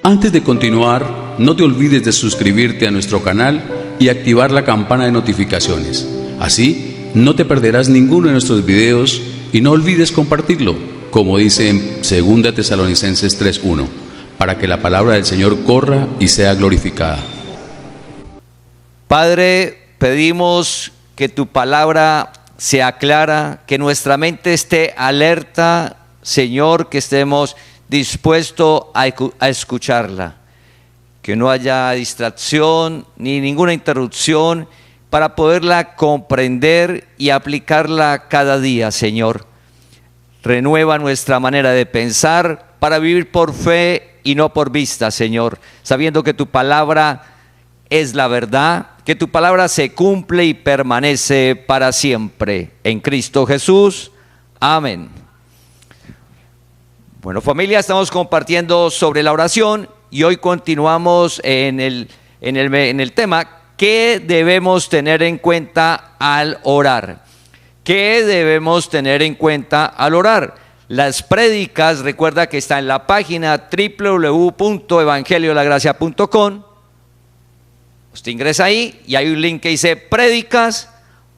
Antes de continuar, no te olvides de suscribirte a nuestro canal y activar la campana de notificaciones. Así, no te perderás ninguno de nuestros videos y no olvides compartirlo, como dice en 2 Tesalonicenses 3:1, para que la palabra del Señor corra y sea glorificada. Padre, pedimos que tu palabra sea clara, que nuestra mente esté alerta, Señor, que estemos dispuestos a escucharla, que no haya distracción ni ninguna interrupción para poderla comprender y aplicarla cada día, Señor. Renueva nuestra manera de pensar para vivir por fe y no por vista, Señor, sabiendo que tu palabra es la verdad, que tu palabra se cumple y permanece para siempre. En Cristo Jesús. Amén. Bueno, familia, estamos compartiendo sobre la oración y hoy continuamos en el tema ¿qué debemos tener en cuenta al orar? ¿Qué debemos tener en cuenta al orar? Las prédicas, recuerda que está en la página www.evangeliolagracia.com. Usted ingresa ahí y hay un link que dice prédicas.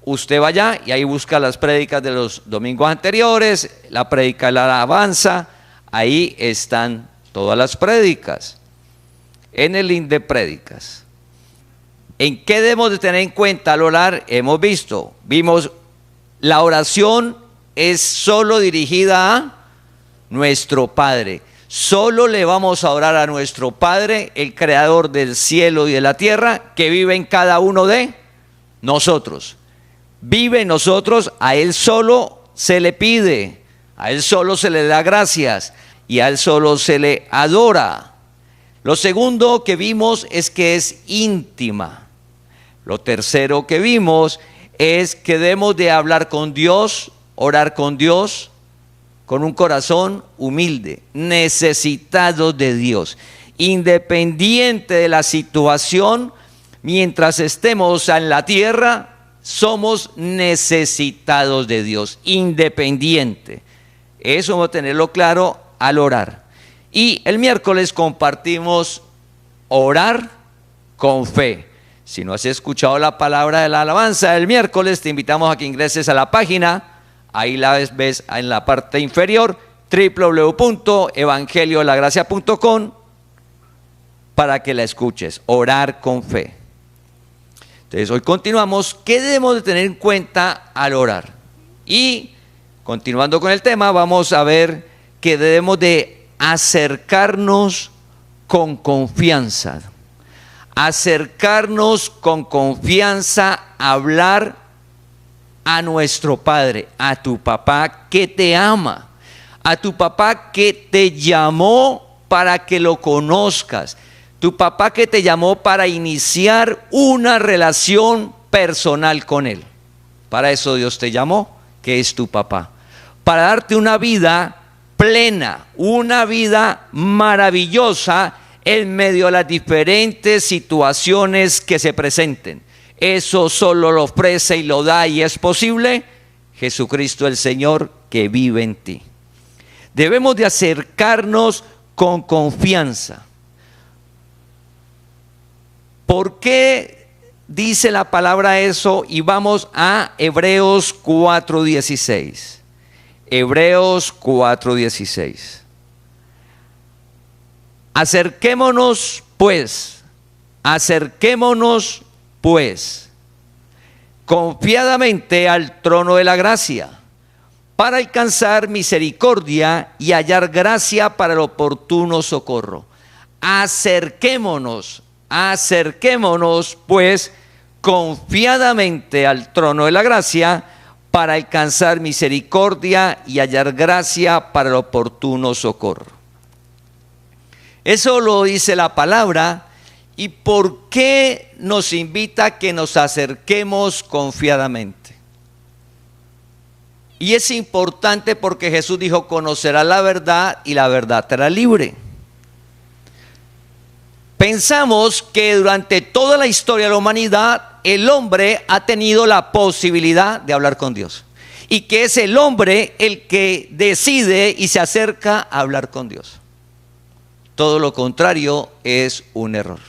Usted va allá y ahí busca las prédicas de los domingos anteriores, la prédica de la alabanza. Ahí están todas las prédicas, en el link de prédicas. ¿En qué debemos de tener en cuenta al orar? Vimos, la oración es solo dirigida a nuestro Padre. Solo le vamos a orar a nuestro Padre, el creador del cielo y de la tierra, que vive en cada uno de nosotros. Vive en nosotros, a Él solo se le pide. A Él solo se le da gracias y a Él solo se le adora. Lo segundo que vimos es que es íntima. Lo tercero que vimos es que debemos de hablar con Dios, orar con Dios, con un corazón humilde, necesitado de Dios, independiente de la situación. Mientras estemos en la tierra, somos necesitados de Dios, independiente. Eso vamos a tenerlo claro al orar. Y el miércoles compartimos orar con fe. Si no has escuchado la palabra de la alabanza del miércoles, te invitamos a que ingreses a la página. Ahí la ves en la parte inferior, www.evangeliolagracia.com, para que la escuches. Orar con fe. Entonces hoy continuamos. ¿Qué debemos de tener en cuenta al orar? Y continuando con el tema, vamos a ver que debemos de acercarnos con confianza. Acercarnos con confianza a hablar a nuestro Padre, a tu papá que te ama, a tu papá que te llamó para que lo conozcas, tu papá que te llamó para iniciar una relación personal con Él. Para eso Dios te llamó, que es tu papá, para darte una vida plena, una vida maravillosa en medio de las diferentes situaciones que se presenten. Eso solo lo ofrece y lo da y es posible Jesucristo el Señor que vive en ti. Debemos de acercarnos con confianza. ¿Por qué dice la palabra eso? Y vamos a Hebreos 4:16. Hebreos 4:16. Acerquémonos pues, confiadamente al trono de la gracia, para alcanzar misericordia y hallar gracia para el oportuno socorro. Acerquémonos pues, confiadamente al trono de la gracia, para alcanzar misericordia y hallar gracia para el oportuno socorro. Eso lo dice la palabra. ¿Y por qué nos invita a que nos acerquemos confiadamente? Y es importante porque Jesús dijo: conocerás la verdad y la verdad te hará libre. Pensamos que durante toda la historia de la humanidad el hombre ha tenido la posibilidad de hablar con Dios, y que es el hombre el que decide y se acerca a hablar con Dios. Todo lo contrario es un error.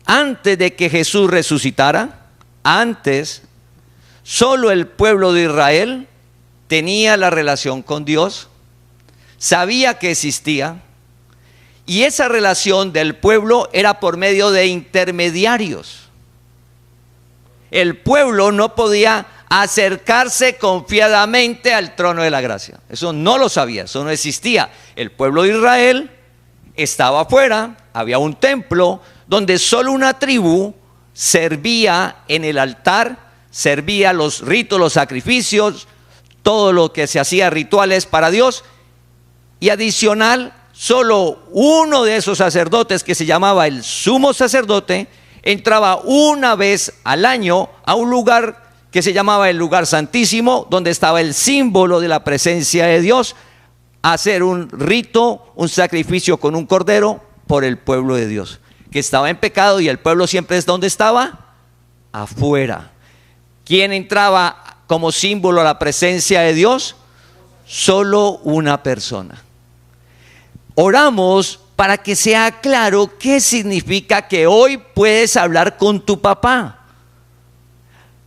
Antes de que Jesús resucitara, antes, solo el pueblo de Israel tenía la relación con Dios, sabía que existía, y esa relación del pueblo era por medio de intermediarios. El pueblo no podía acercarse confiadamente al trono de la gracia. Eso no lo sabía, eso no existía. El pueblo de Israel estaba afuera, había un templo donde solo una tribu servía en el altar, servía los ritos, los sacrificios, todo lo que se hacía rituales para Dios, y adicional, solo uno de esos sacerdotes, que se llamaba el sumo sacerdote, entraba una vez al año a un lugar que se llamaba el lugar santísimo, donde estaba el símbolo de la presencia de Dios, a hacer un rito, un sacrificio con un cordero por el pueblo de Dios, que estaba en pecado, y el pueblo siempre es donde estaba, afuera. ¿Quién entraba como símbolo a la presencia de Dios? Solo una persona. Oramos para que sea claro qué significa que hoy puedes hablar con tu papá.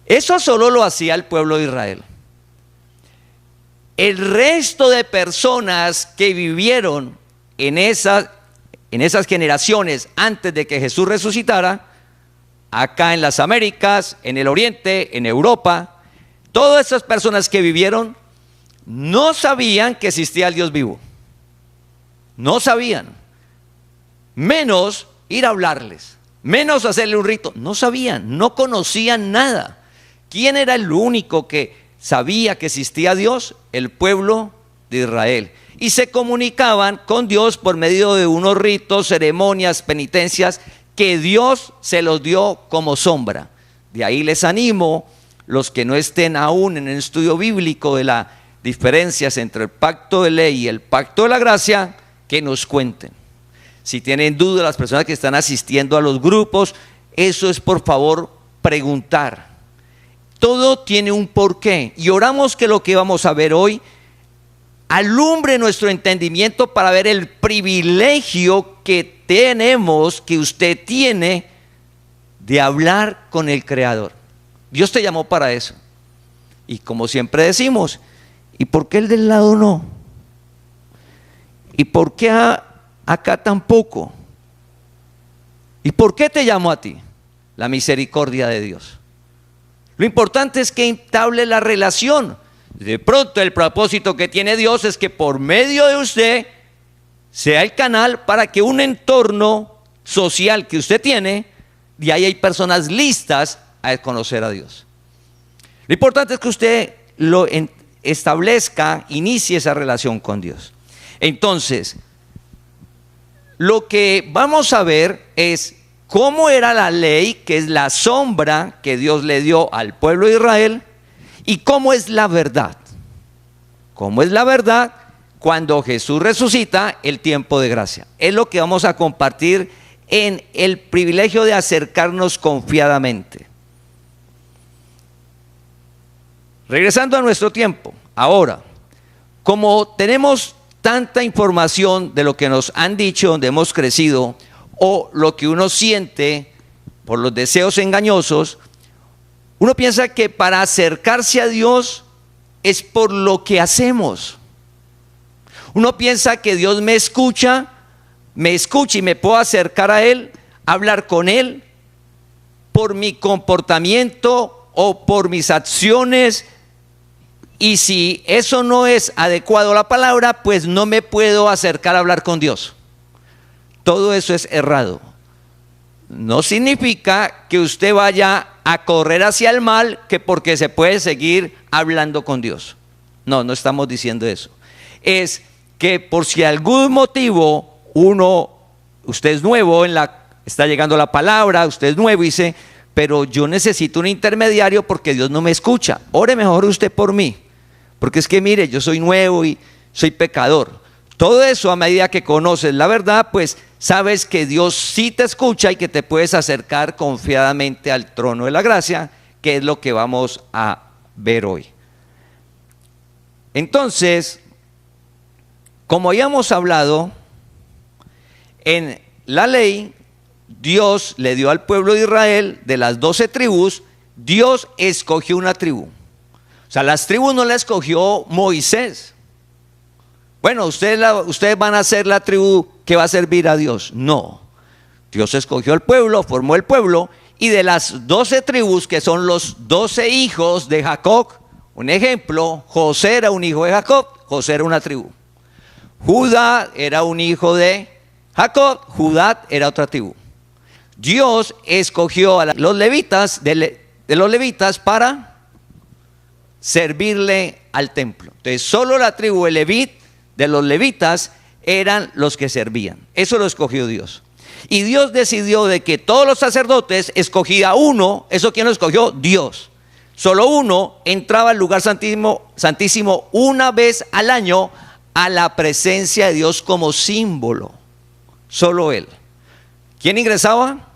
Eso solo lo hacía el pueblo de Israel. El resto de personas que vivieron en esas generaciones antes de que Jesús resucitara, acá en las Américas, en el Oriente, en Europa, todas esas personas que vivieron no sabían que existía el Dios vivo. No sabían. Menos ir a hablarles, menos hacerle un rito. No sabían, no conocían nada. ¿Quién era el único que sabía que existía Dios? El pueblo de Israel. Y se comunicaban con Dios por medio de unos ritos, ceremonias, penitencias que Dios se los dio como sombra. De ahí les animo, los que no estén aún en el estudio bíblico de las diferencias entre el pacto de ley y el pacto de la gracia, que nos cuenten. Si tienen dudas las personas que están asistiendo a los grupos, eso es, por favor, preguntar. Todo tiene un porqué, y oramos que lo que vamos a ver hoy alumbre nuestro entendimiento para ver el privilegio que tenemos, que usted tiene, de hablar con el Creador. Dios te llamó para eso. Y como siempre decimos, ¿y por qué el del lado no? ¿Y por qué acá tampoco? ¿Y por qué te llamó a ti? La misericordia de Dios. Lo importante es que entable la relación. De pronto el propósito que tiene Dios es que por medio de usted sea el canal para que un entorno social que usted tiene, de ahí hay personas listas a conocer a Dios. Lo importante es que usted lo establezca, inicie esa relación con Dios. Entonces, lo que vamos a ver es cómo era la ley, que es la sombra que Dios le dio al pueblo de Israel, y cómo es la verdad. ¿Cómo es la verdad? Cuando Jesús resucita, el tiempo de gracia. Es lo que vamos a compartir en el privilegio de acercarnos confiadamente. Regresando a nuestro tiempo, ahora, como tenemos tanta información de lo que nos han dicho, donde hemos crecido, o lo que uno siente por los deseos engañosos, uno piensa que para acercarse a Dios es por lo que hacemos. Uno piensa que Dios me escucha y me puedo acercar a Él, hablar con Él, por mi comportamiento o por mis acciones. Y si eso no es adecuado a la palabra, pues no me puedo acercar a hablar con Dios. Todo eso es errado. No significa que usted vaya a correr hacia el mal, que porque se puede seguir hablando con Dios. No, no estamos diciendo eso. Es que por si algún motivo usted es nuevo, está llegando la palabra, usted es nuevo y dice, pero yo necesito un intermediario porque Dios no me escucha. Ore mejor usted por mí, porque es que mire, yo soy nuevo y soy pecador. Todo eso, a medida que conoces la verdad, pues sabes que Dios sí te escucha y que te puedes acercar confiadamente al trono de la gracia, que es lo que vamos a ver hoy. Entonces, Como habíamos hablado, en la ley, Dios le dio al pueblo de Israel, de las 12 tribus, Dios escogió una tribu. O sea, las tribus no las escogió Moisés. Bueno, ustedes van a ser la tribu que va a servir a Dios. No. Dios escogió el pueblo, formó el pueblo, y de las 12 tribus, que son los 12 hijos de Jacob, un ejemplo, José era un hijo de Jacob, José era una tribu. Judá era un hijo de Jacob, Judá era otra tribu. Dios escogió a los levitas, de los levitas, para servirle al templo. Entonces solo la tribu de los levitas eran los que servían. Eso lo escogió Dios. Y Dios decidió de que todos los sacerdotes escogía uno. ¿Eso quién lo escogió? Dios. Solo uno entraba al lugar santísimo una vez al año a la presencia de Dios como símbolo. Solo él. ¿Quién ingresaba?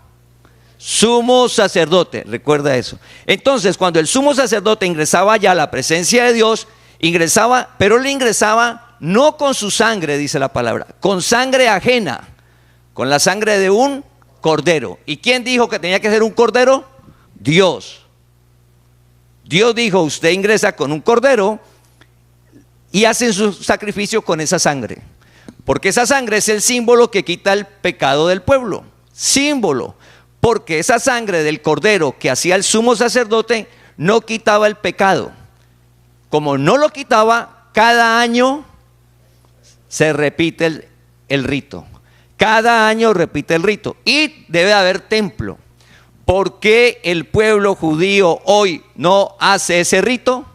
Sumo sacerdote, recuerda eso. Entonces, cuando el sumo sacerdote ingresaba ya a la presencia de Dios, ingresaba, pero le ingresaba no con su sangre, dice la palabra, con sangre ajena, con la sangre de un cordero. ¿Y quién dijo que tenía que ser un cordero? Dios. Dios dijo, usted ingresa con un cordero y hacen su sacrificio con esa sangre, porque esa sangre es el símbolo que quita el pecado del pueblo. Símbolo, porque esa sangre del cordero que hacía el sumo sacerdote no quitaba el pecado. Como no lo quitaba, cada año se repite el rito. Cada año repite el rito y debe haber templo. ¿Por qué el pueblo judío hoy no hace ese rito?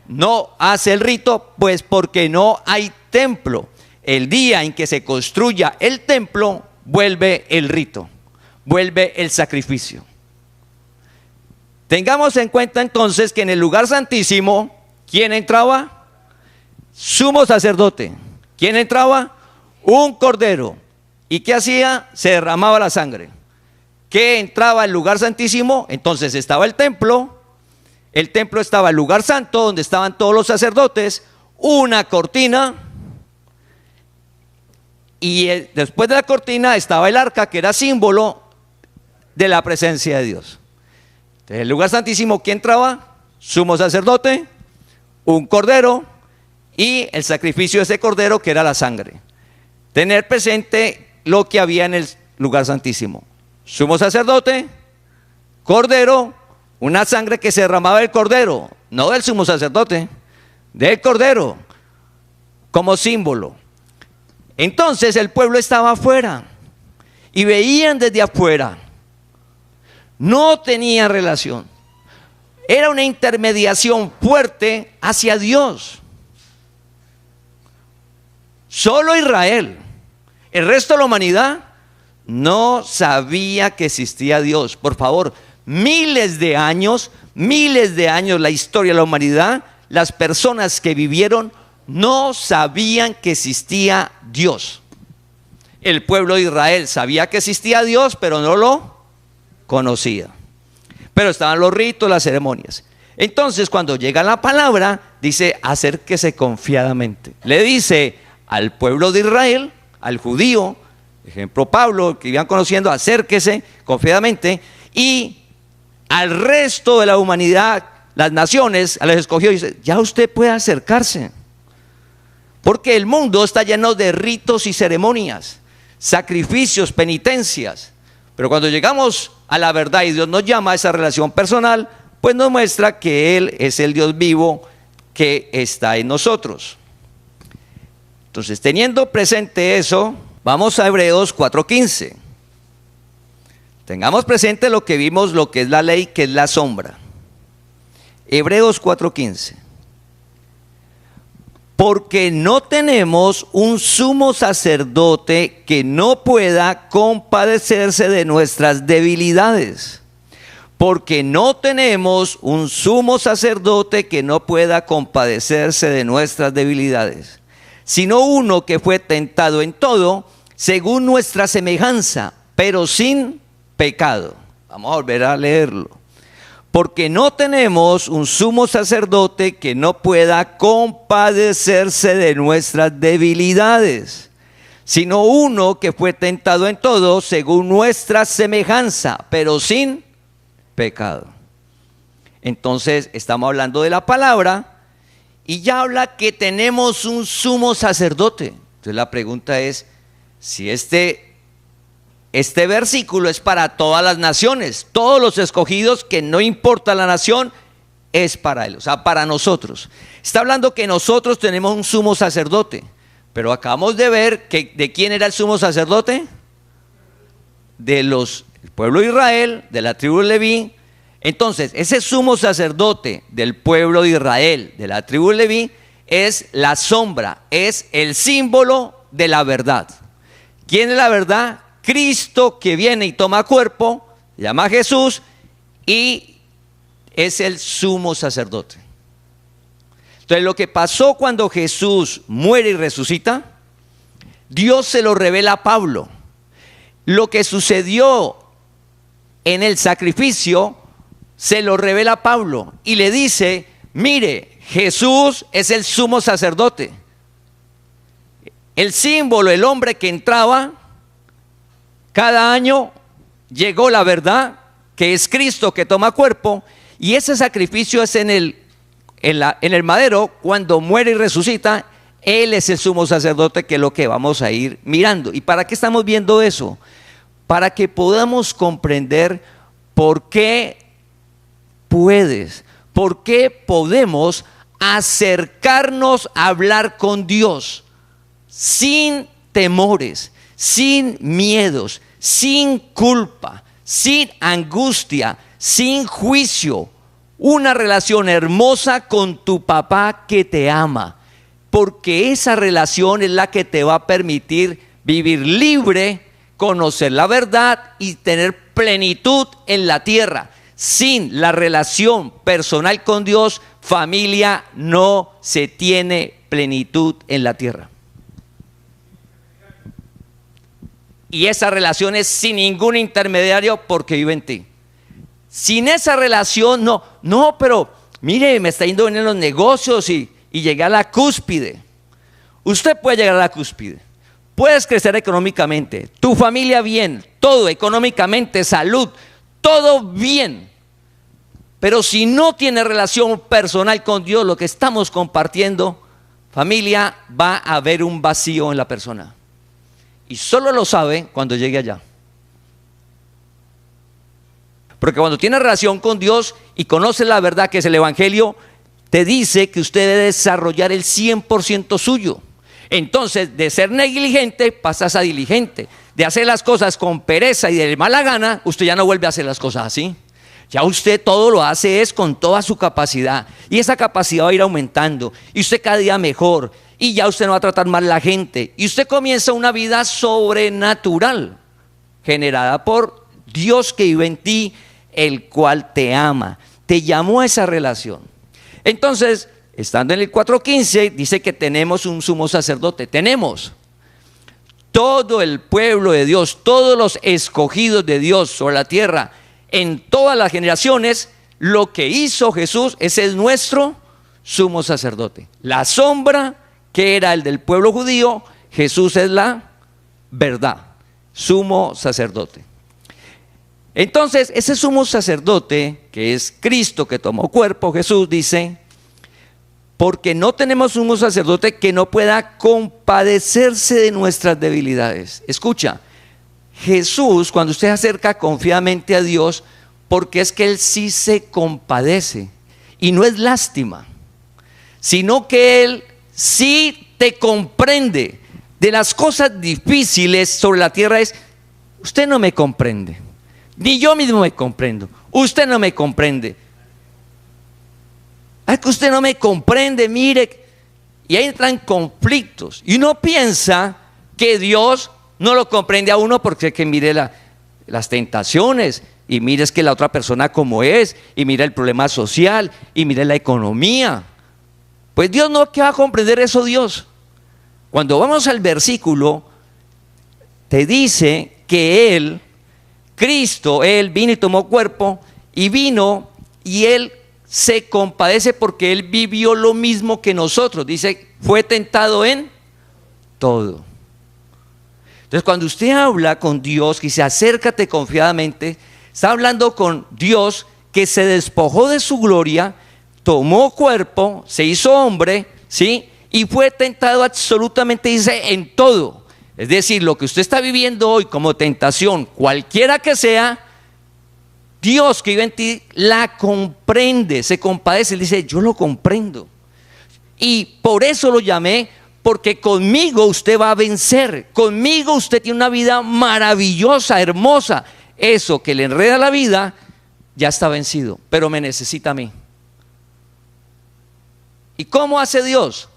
No hace el rito, pues porque no hay templo. El día en que se construya el templo, vuelve el rito, vuelve el sacrificio. Tengamos en cuenta entonces que en el lugar santísimo, ¿quién entraba? Sumo sacerdote. ¿Quién entraba? Un cordero. ¿Y qué hacía? Se derramaba la sangre. ¿Qué entraba al lugar santísimo? Entonces estaba el templo estaba el lugar santo, donde estaban todos los sacerdotes, una cortina, y después de la cortina estaba el arca, que era símbolo de la presencia de Dios. Entonces, el lugar santísimo, ¿quién entraba? Sumo sacerdote, un cordero, y el sacrificio de ese cordero, que era la sangre. Tener presente lo que había en el lugar santísimo: sumo sacerdote, cordero, una sangre que se derramaba del cordero, no del sumo sacerdote, del cordero, como símbolo. Entonces el pueblo estaba afuera y veían desde afuera, no tenían relación, era una intermediación fuerte hacia Dios. Solo Israel, el resto de la humanidad no sabía que existía Dios. Por favor, miles de años, la historia de la humanidad, las personas que vivieron no sabían que existía Dios. El pueblo de Israel sabía que existía Dios, pero no lo conocía. Pero estaban los ritos, las ceremonias. Entonces, cuando llega la palabra, dice: acérquese confiadamente. Le dice al pueblo de Israel, al judío, ejemplo Pablo, que iban conociendo, acérquese confiadamente, y al resto de la humanidad, las naciones, a los escogió, dice: ya usted puede acercarse, porque el mundo está lleno de ritos y ceremonias, sacrificios, penitencias. Pero cuando llegamos a la verdad y Dios nos llama a esa relación personal, pues nos muestra que Él es el Dios vivo que está en nosotros. Entonces, teniendo presente eso, vamos a Hebreos 4:15. Tengamos presente lo que vimos, lo que es la ley, que es la sombra. Hebreos 4:15. Porque no tenemos un sumo sacerdote que no pueda compadecerse de nuestras debilidades. Porque no tenemos un sumo sacerdote que no pueda compadecerse de nuestras debilidades, sino uno que fue tentado en todo, según nuestra semejanza, pero sin pecado. Vamos a volver a leerlo. porque no tenemos un sumo sacerdote que no pueda compadecerse de nuestras debilidades, sino uno que fue tentado en todo según nuestra semejanza, pero sin pecado. Entonces estamos hablando de la palabra y ya habla que tenemos un sumo sacerdote. Entonces la pregunta es si este versículo es para todas las naciones, todos los escogidos, que no importa la nación, es para él, o sea, para nosotros. Está hablando que nosotros tenemos un sumo sacerdote, pero acabamos de ver que ¿de quién era el sumo sacerdote? Del pueblo de Israel, de la tribu de Leví. Entonces, ese sumo sacerdote del pueblo de Israel, de la tribu de Leví, es la sombra, es el símbolo de la verdad. ¿Quién es la verdad? Cristo, que viene y toma cuerpo, se llama Jesús y es el sumo sacerdote. Entonces, lo que pasó cuando Jesús muere y resucita, Dios se lo revela a Pablo. Lo que sucedió en el sacrificio se lo revela a Pablo y le dice: mire, Jesús es el sumo sacerdote. El símbolo, el hombre que entraba, cada año llegó la verdad, que es Cristo que toma cuerpo, y ese sacrificio es en el madero. Cuando muere y resucita, Él es el sumo sacerdote, que es lo que vamos a ir mirando. ¿Y para qué estamos viendo eso? Para que podamos comprender por qué podemos acercarnos a hablar con Dios sin temores, sin miedos, sin culpa, sin angustia, sin juicio. Una relación hermosa con tu papá que te ama, porque esa relación es la que te va a permitir vivir libre, conocer la verdad y tener plenitud en la tierra. Sin la relación personal con Dios, familia, no se tiene plenitud en la tierra. Y esa relación es sin ningún intermediario, porque vive en ti. Sin esa relación, no, pero mire, me está yendo bien en los negocios y llegué a la cúspide. Usted puede llegar a la cúspide, puedes crecer económicamente, tu familia bien, todo económicamente, salud, todo bien. Pero si no tiene relación personal con Dios, lo que estamos compartiendo, familia, va a haber un vacío en la persona. Y solo lo sabe cuando llegue allá. Porque cuando tiene relación con Dios y conoce la verdad, que es el Evangelio, te dice que usted debe desarrollar el 100% suyo. Entonces, de ser negligente, pasas a diligente. De hacer las cosas con pereza y de mala gana, usted ya no vuelve a hacer las cosas así. Ya usted todo lo hace es con toda su capacidad. Y esa capacidad va a ir aumentando. Y usted cada día mejor. Y ya usted no va a tratar mal a la gente. Y usted comienza una vida sobrenatural, generada por Dios que vive en ti, el cual te ama. Te llamó a esa relación. Entonces, estando en el 4:15, dice que tenemos un sumo sacerdote. Tenemos todo el pueblo de Dios, todos los escogidos de Dios sobre la tierra, en todas las generaciones. Lo que hizo Jesús, ese es nuestro sumo sacerdote. La sombra, que era el del pueblo judío, Jesús es la verdad, sumo sacerdote. Entonces, ese sumo sacerdote, que es Cristo que tomó cuerpo, Jesús dice: porque no tenemos sumo sacerdote que no pueda compadecerse de nuestras debilidades. Escucha, Jesús, cuando usted se acerca confiadamente a Dios, porque es que Él sí se compadece, y no es lástima, sino que Él sí te comprende. De las cosas difíciles sobre la tierra es: usted no me comprende, ni yo mismo me comprendo, usted no me comprende. Es que usted no me comprende, mire. Y ahí entran conflictos. Y uno piensa que Dios no lo comprende a uno, porque es que mire las tentaciones, y mire es que la otra persona como es, y mire el problema social, y mire la economía. Pues Dios no, ¿qué va a comprender eso Dios? Cuando vamos al versículo, te dice que Él, Cristo, Él vino y tomó cuerpo, y vino y Él se compadece porque Él vivió lo mismo que nosotros. Dice, fue tentado en todo. Entonces, cuando usted habla con Dios, que dice, acércate confiadamente, está hablando con Dios que se despojó de su gloria, tomó cuerpo, se hizo hombre, ¿sí? Y fue tentado absolutamente, dice, en todo. Es decir, lo que usted está viviendo hoy como tentación, cualquiera que sea, Dios que vive en ti la comprende, se compadece, él dice, yo lo comprendo. Y por eso lo llamé, porque conmigo usted va a vencer, conmigo usted tiene una vida maravillosa, hermosa. Eso que le enreda la vida ya está vencido, pero me necesita a mí. ¿Y cómo hace Dios?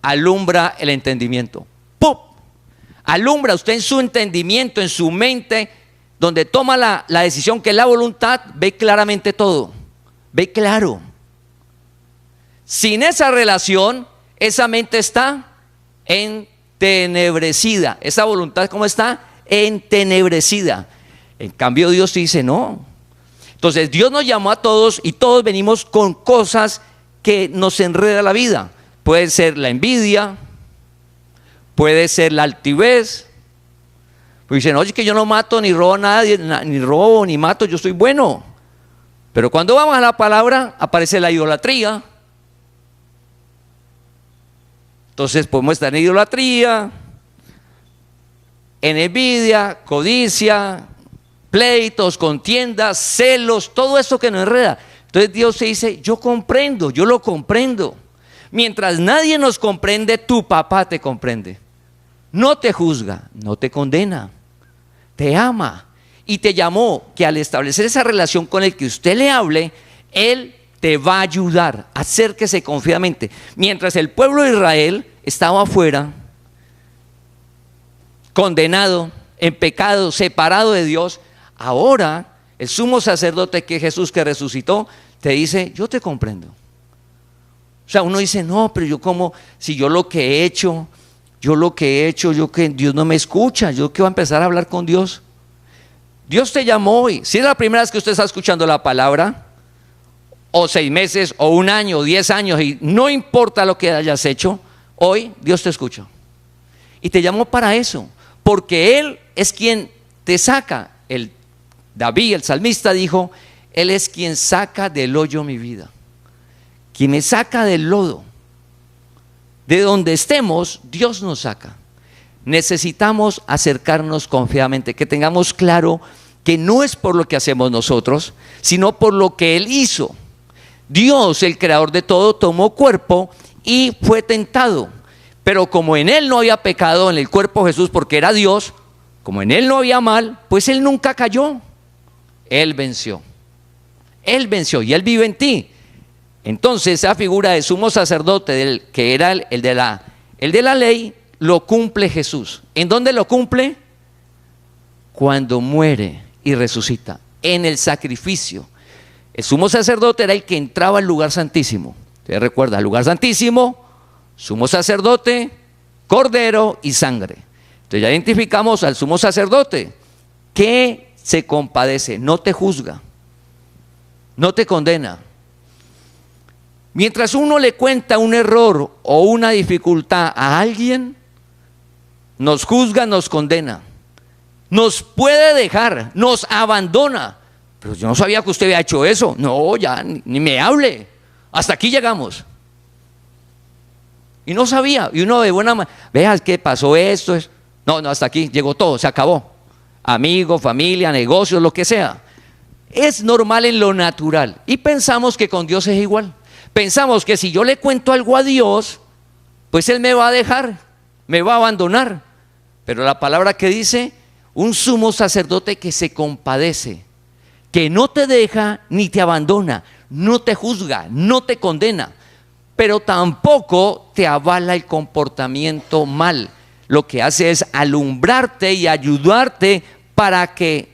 Alumbra el entendimiento. ¡Pum! Alumbra usted en su entendimiento, en su mente, donde toma la decisión que es la voluntad, ve claramente todo, ve claro. Sin esa relación, esa mente está entenebrecida. Esa voluntad, ¿cómo está? Entenebrecida. En cambio, Dios dice no. Entonces, Dios nos llamó a todos y todos venimos con cosas que nos enreda la vida. Puede ser la envidia, puede ser la altivez. Pues dicen, oye, que yo no mato ni robo a nadie, ni robo ni mato, yo soy bueno. Pero cuando vamos a la palabra, aparece la idolatría. Entonces podemos estar en idolatría, en envidia, codicia, pleitos, contiendas, celos, todo eso que nos enreda. Entonces Dios se dice, yo comprendo, yo lo comprendo. Mientras nadie nos comprende, tu papá te comprende. No te juzga, no te condena, te ama y te llamó que al establecer esa relación con el que usted le hable, Él te va a ayudar. Acérquese confiadamente. Mientras el pueblo de Israel estaba afuera, condenado, en pecado, separado de Dios, ahora el sumo sacerdote que es Jesús que resucitó, te dice, yo te comprendo. O sea, uno dice, no, pero yo como, si yo lo que he hecho, yo que Dios no me escucha, yo que voy a empezar a hablar con Dios. Dios te llamó hoy. Si es la primera vez que usted está escuchando la palabra, o 6 meses, o 1 año, o 10 años, y no importa lo que hayas hecho, hoy Dios te escucha. Y te llamó para eso, porque Él es quien te saca. David, el salmista, dijo, Él es quien saca del hoyo mi vida, quien me saca del lodo. De donde estemos, Dios nos saca. Necesitamos acercarnos confiadamente, que tengamos claro que no es por lo que hacemos nosotros, sino por lo que Él hizo. Dios, el creador de todo, tomó cuerpo y fue tentado. Pero como en Él no había pecado, en el cuerpo de Jesús, porque era Dios, como en Él no había mal, pues Él nunca cayó. Él venció. Él venció y Él vive en ti. Entonces esa figura de sumo sacerdote, que era el de la ley, lo cumple Jesús. ¿En dónde lo cumple? Cuando muere y resucita, en el sacrificio. El sumo sacerdote era el que entraba al lugar santísimo. ¿Usted recuerda? El lugar santísimo, sumo sacerdote, cordero y sangre. Entonces ya identificamos al sumo sacerdote que se compadece, no te juzga, no te condena. Mientras uno le cuenta un error o una dificultad a alguien, nos juzga, nos condena, nos puede dejar, nos abandona. Pero yo no sabía que usted había hecho eso. No, ya ni me hable. Hasta aquí llegamos. Y no sabía. Y uno de buena manera, veas qué pasó esto. No, hasta aquí llegó todo, se acabó. Amigos, familia, negocios, lo que sea. Es normal en lo natural. Y pensamos que con Dios es igual. Pensamos que si yo le cuento algo a Dios, pues Él me va a dejar, me va a abandonar. Pero la palabra que dice, un sumo sacerdote que se compadece, que no te deja ni te abandona, no te juzga, no te condena, pero tampoco te avala el comportamiento mal. Lo que hace es alumbrarte y ayudarte para que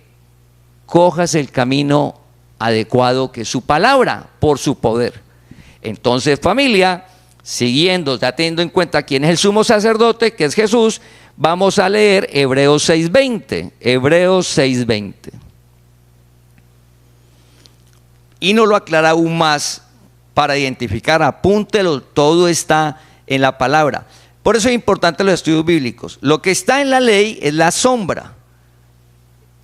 cojas el camino adecuado, que es su palabra, por su poder. Entonces, familia, siguiendo, ya teniendo en cuenta quién es el sumo sacerdote, que es Jesús, vamos a leer Hebreos 6:20. Hebreos 6:20. y nos lo aclara aún más para identificar. Apúntelo, todo está en la palabra. Por eso es importante los estudios bíblicos. Lo que está en la ley es la sombra.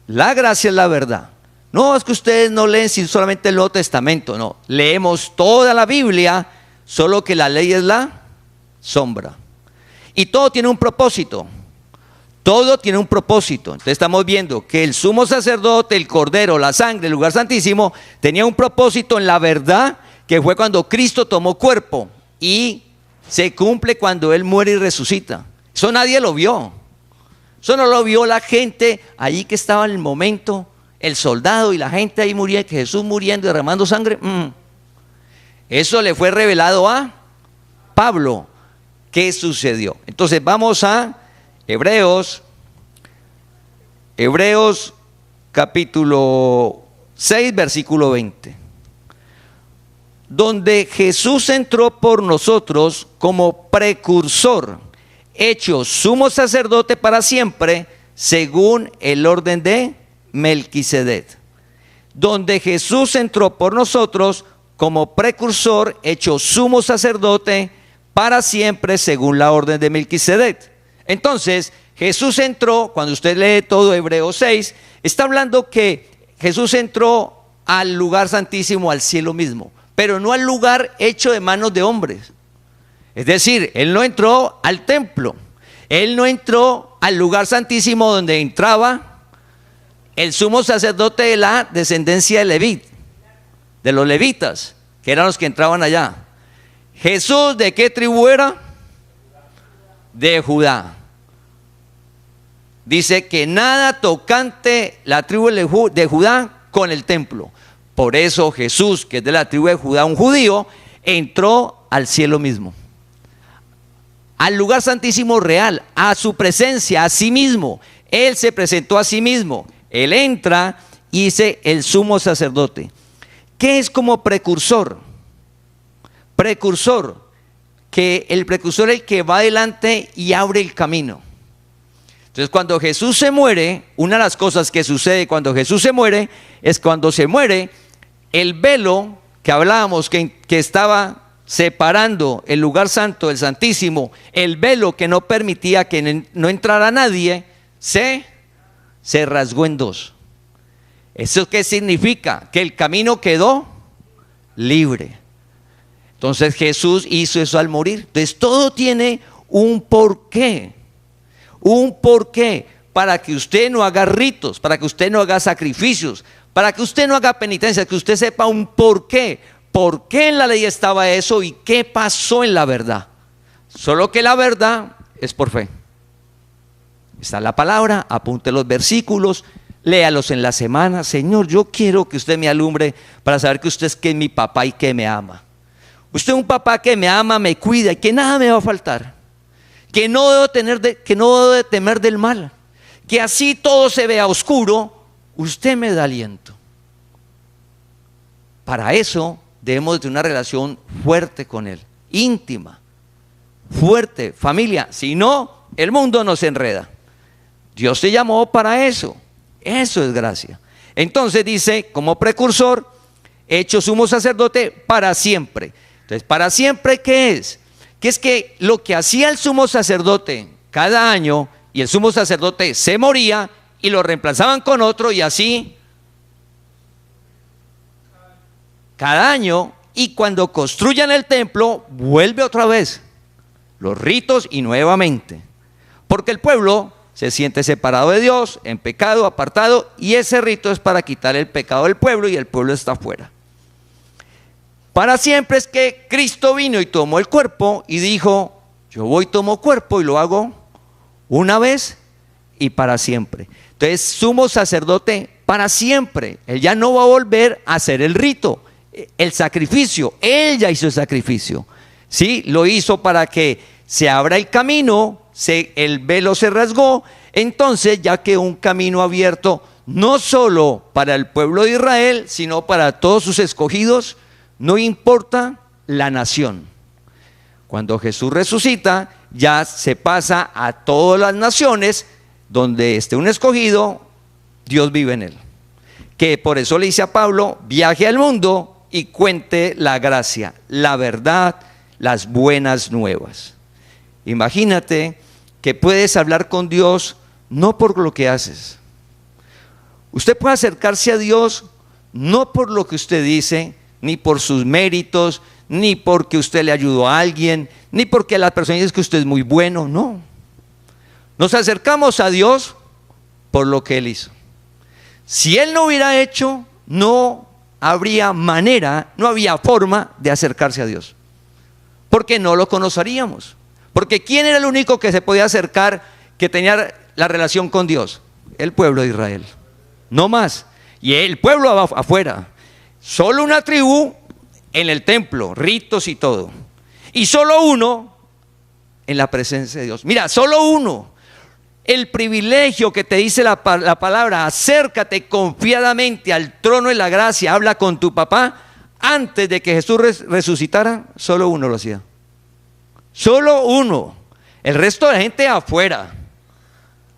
La gracia es la verdad. No es que ustedes no leen solamente el Nuevo Testamento, no. Leemos toda la Biblia, solo que la ley es la sombra. Y todo tiene un propósito. Todo tiene un propósito. Entonces estamos viendo que el sumo sacerdote, el cordero, la sangre, el lugar santísimo, tenía un propósito en la verdad, que fue cuando Cristo tomó cuerpo, y se cumple cuando Él muere y resucita. Eso nadie lo vio. Eso no lo vio la gente allí que estaba en el momento, el soldado y la gente ahí muriendo, que Jesús muriendo y derramando sangre. Eso le fue revelado a Pablo. ¿Qué sucedió? Entonces vamos a Hebreos capítulo 6, versículo 20. Donde Jesús entró por nosotros como precursor, hecho sumo sacerdote para siempre, según el orden de Melquisedec. Donde Jesús entró por nosotros como precursor, hecho sumo sacerdote para siempre, según la orden de Melquisedec. Entonces, Jesús entró, cuando usted lee todo Hebreos 6, está hablando que Jesús entró al lugar santísimo, al cielo mismo, pero no al lugar hecho de manos de hombres. Es decir, Él no entró al templo, Él no entró al lugar santísimo donde entraba el sumo sacerdote de la descendencia de Leví, de los levitas, que eran los que entraban allá. Jesús, ¿de qué tribu era? De Judá. Dice que nada tocante la tribu de Judá con el templo. Por eso Jesús, que es de la tribu de Judá, un judío, entró al cielo mismo, al lugar santísimo real, a su presencia, a sí mismo. Él se presentó a sí mismo. Él entra y dice el sumo sacerdote. ¿Qué es como precursor? Precursor, que el precursor es el que va adelante y abre el camino. Entonces, cuando Jesús se muere, una de las cosas que sucede cuando Jesús se muere, es cuando se muere, el velo que hablábamos que estaba separando el lugar santo del santísimo, el velo que no permitía que no entrara nadie, se rasgó en dos. ¿Eso qué significa? Que el camino quedó libre. Entonces Jesús hizo eso al morir. Entonces todo tiene un porqué. Un porqué, para que usted no haga ritos, para que usted no haga sacrificios, para que usted no haga penitencia, que usted sepa un porqué. ¿Por qué en la ley estaba eso y qué pasó en la verdad? Solo que la verdad es por fe. Está en la palabra, apunte los versículos, léalos en la semana. Señor, yo quiero que usted me alumbre para saber que usted es que es mi papá y que me ama. Usted es un papá que me ama, me cuida y que nada me va a faltar. Que no debo de temer del mal. Que así todo se vea oscuro, usted me da aliento. Para eso debemos de tener una relación fuerte con Él, íntima, fuerte, familia. Si no, el mundo nos enreda. Dios te llamó para eso. Eso es gracia. Entonces dice, como precursor, hecho sumo sacerdote para siempre. Entonces, ¿para siempre qué es? Que es que lo que hacía el sumo sacerdote cada año, y el sumo sacerdote se moría y lo reemplazaban con otro, y así cada año, y cuando construyan el templo vuelve otra vez los ritos y nuevamente, porque el pueblo se siente separado de Dios, en pecado, apartado, y ese rito es para quitar el pecado del pueblo y el pueblo está afuera. Para siempre es que Cristo vino y tomó el cuerpo y dijo, yo voy, tomo cuerpo y lo hago una vez y para siempre. Entonces, sumo sacerdote para siempre. Él ya no va a volver a hacer el rito, el sacrificio. Él ya hizo el sacrificio. ¿Sí? Lo hizo para que se abra el camino, el velo se rasgó. Entonces ya quedó un camino abierto, no solo para el pueblo de Israel, sino para todos sus escogidos. No importa la nación. Cuando Jesús resucita, ya se pasa a todas las naciones. Donde esté un escogido, Dios vive en él. que por eso le dice a Pablo, viaje al mundo y cuente la gracia, la verdad, las buenas nuevas. Imagínate que puedes hablar con Dios no por lo que haces. Usted puede acercarse a Dios no por lo que usted dice, ni por sus méritos, ni porque usted le ayudó a alguien, ni porque la persona dice que usted es muy bueno, no. Nos acercamos a Dios por lo que Él hizo. Si Él no hubiera hecho, no habría manera, no había forma de acercarse a Dios, porque no lo conoceríamos. Porque ¿quién era el único que se podía acercar, que tenía la relación con Dios? El pueblo de Israel, no más. Y el pueblo afuera, solo una tribu en el templo, ritos y todo, y solo uno en la presencia de Dios. Mira, solo uno. El privilegio que te dice la palabra, acércate confiadamente al trono de la gracia, habla con tu papá. Antes de que Jesús resucitara, solo uno lo hacía. Solo uno. El resto de la gente afuera.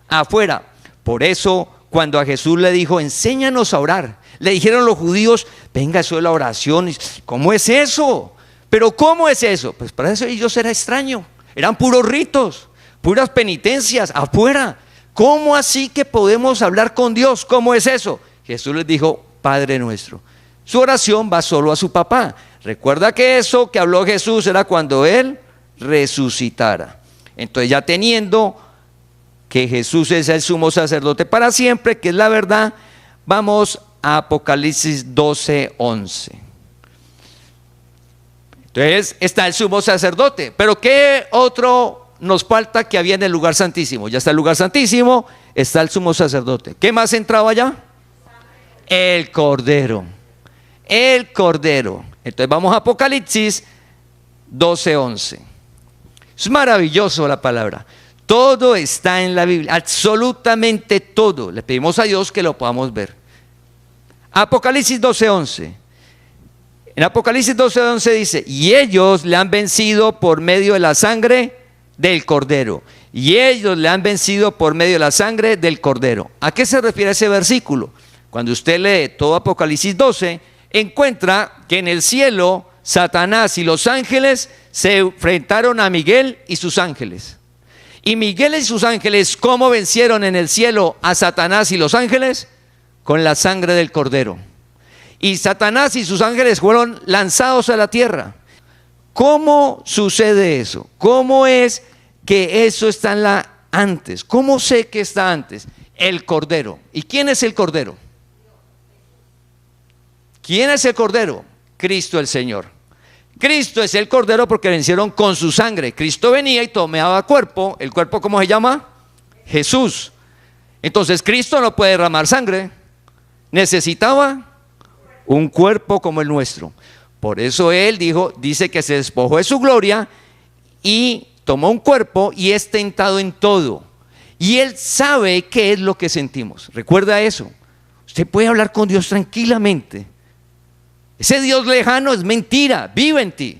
Afuera. Por eso, cuando a Jesús le dijo, enséñanos a orar, le dijeron los judíos, venga, eso de la oración, ¿cómo es eso? ¿Pero cómo es eso? Pues para eso ellos era extraño. Eran puros ritos, puras penitencias, afuera. ¿Cómo así que podemos hablar con Dios? ¿Cómo es eso? Jesús les dijo, Padre nuestro. Su oración va solo a su papá. Recuerda que eso que habló Jesús era cuando Él resucitara. Entonces, ya teniendo que Jesús es el sumo sacerdote para siempre, que es la verdad, vamos a Apocalipsis 12:11. Entonces está el sumo sacerdote, pero ¿qué otro nos falta que había en el lugar santísimo? Ya está el lugar santísimo, está el sumo sacerdote. ¿Qué más entraba allá? El Cordero. El Cordero. Entonces vamos a Apocalipsis 12:11. Es maravilloso la palabra. Todo está en la Biblia, absolutamente todo. Le pedimos a Dios que lo podamos ver. Apocalipsis 12:11. En Apocalipsis 12:11 dice, y ellos le han vencido por medio de la sangre del Cordero. Y ellos le han vencido por medio de la sangre del Cordero. ¿A qué se refiere ese versículo? Cuando usted lee todo Apocalipsis 12, encuentra que en el cielo Satanás y los ángeles se enfrentaron a Miguel y sus ángeles. Y Miguel y sus ángeles, ¿cómo vencieron en el cielo a Satanás y los ángeles? Con la sangre del Cordero. Y Satanás y sus ángeles fueron lanzados a la tierra. ¿Cómo sucede eso? ¿Cómo es que eso está en la antes? ¿Cómo sé que está antes? El Cordero. ¿Y quién es el Cordero? ¿Quién es el Cordero? Cristo el Señor. Cristo es el Cordero porque vencieron con su sangre. Cristo venía y tomaba cuerpo. ¿El cuerpo cómo se llama? Jesús. Entonces Cristo no puede derramar sangre. Necesitaba un cuerpo como el nuestro. Por eso Él dice que se despojó de su gloria y tomó un cuerpo y es tentado en todo. Y Él sabe qué es lo que sentimos. Recuerda eso. Usted puede hablar con Dios tranquilamente. Ese Dios lejano es mentira, vive en ti.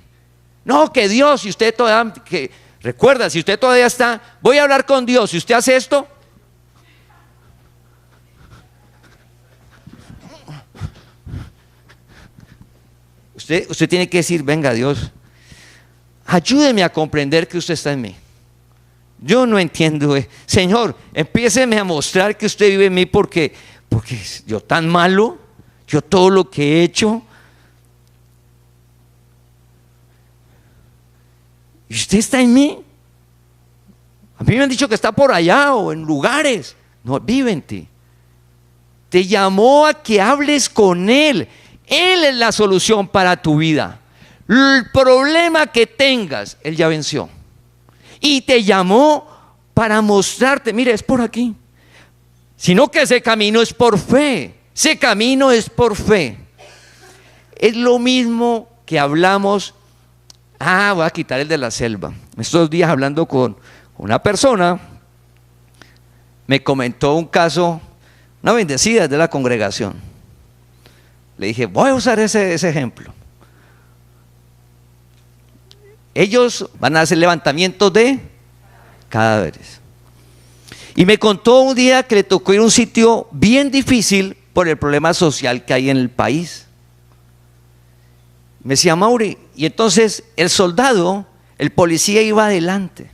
No, que Dios, si usted todavía, recuerda, si usted todavía está, voy a hablar con Dios, si usted hace esto, usted tiene que decir, venga Dios, ayúdeme a comprender que usted está en mí. Yo no entiendo, Señor, empiéceme a mostrar que usted vive en mí porque yo tan malo, yo todo lo que he hecho. ¿Y usted está en mí? A mí me han dicho que está por allá o en lugares. No, vive en ti. Te llamó a que hables con Él. Él es la solución para tu vida. El problema que tengas, Él ya venció. Y te llamó para mostrarte, mire, es por aquí. Sino que ese camino es por fe. Ese camino es por fe. Es lo mismo que hablamos. Voy a quitar el de la selva. Estos días hablando con una persona, me comentó un caso, una bendecida de la congregación. Le dije, voy a usar ese ejemplo. Ellos van a hacer levantamientos de cadáveres. Y me contó un día que le tocó ir a un sitio bien difícil por el problema social que hay en el país. Me decía Mauri, y entonces el soldado, el policía iba adelante.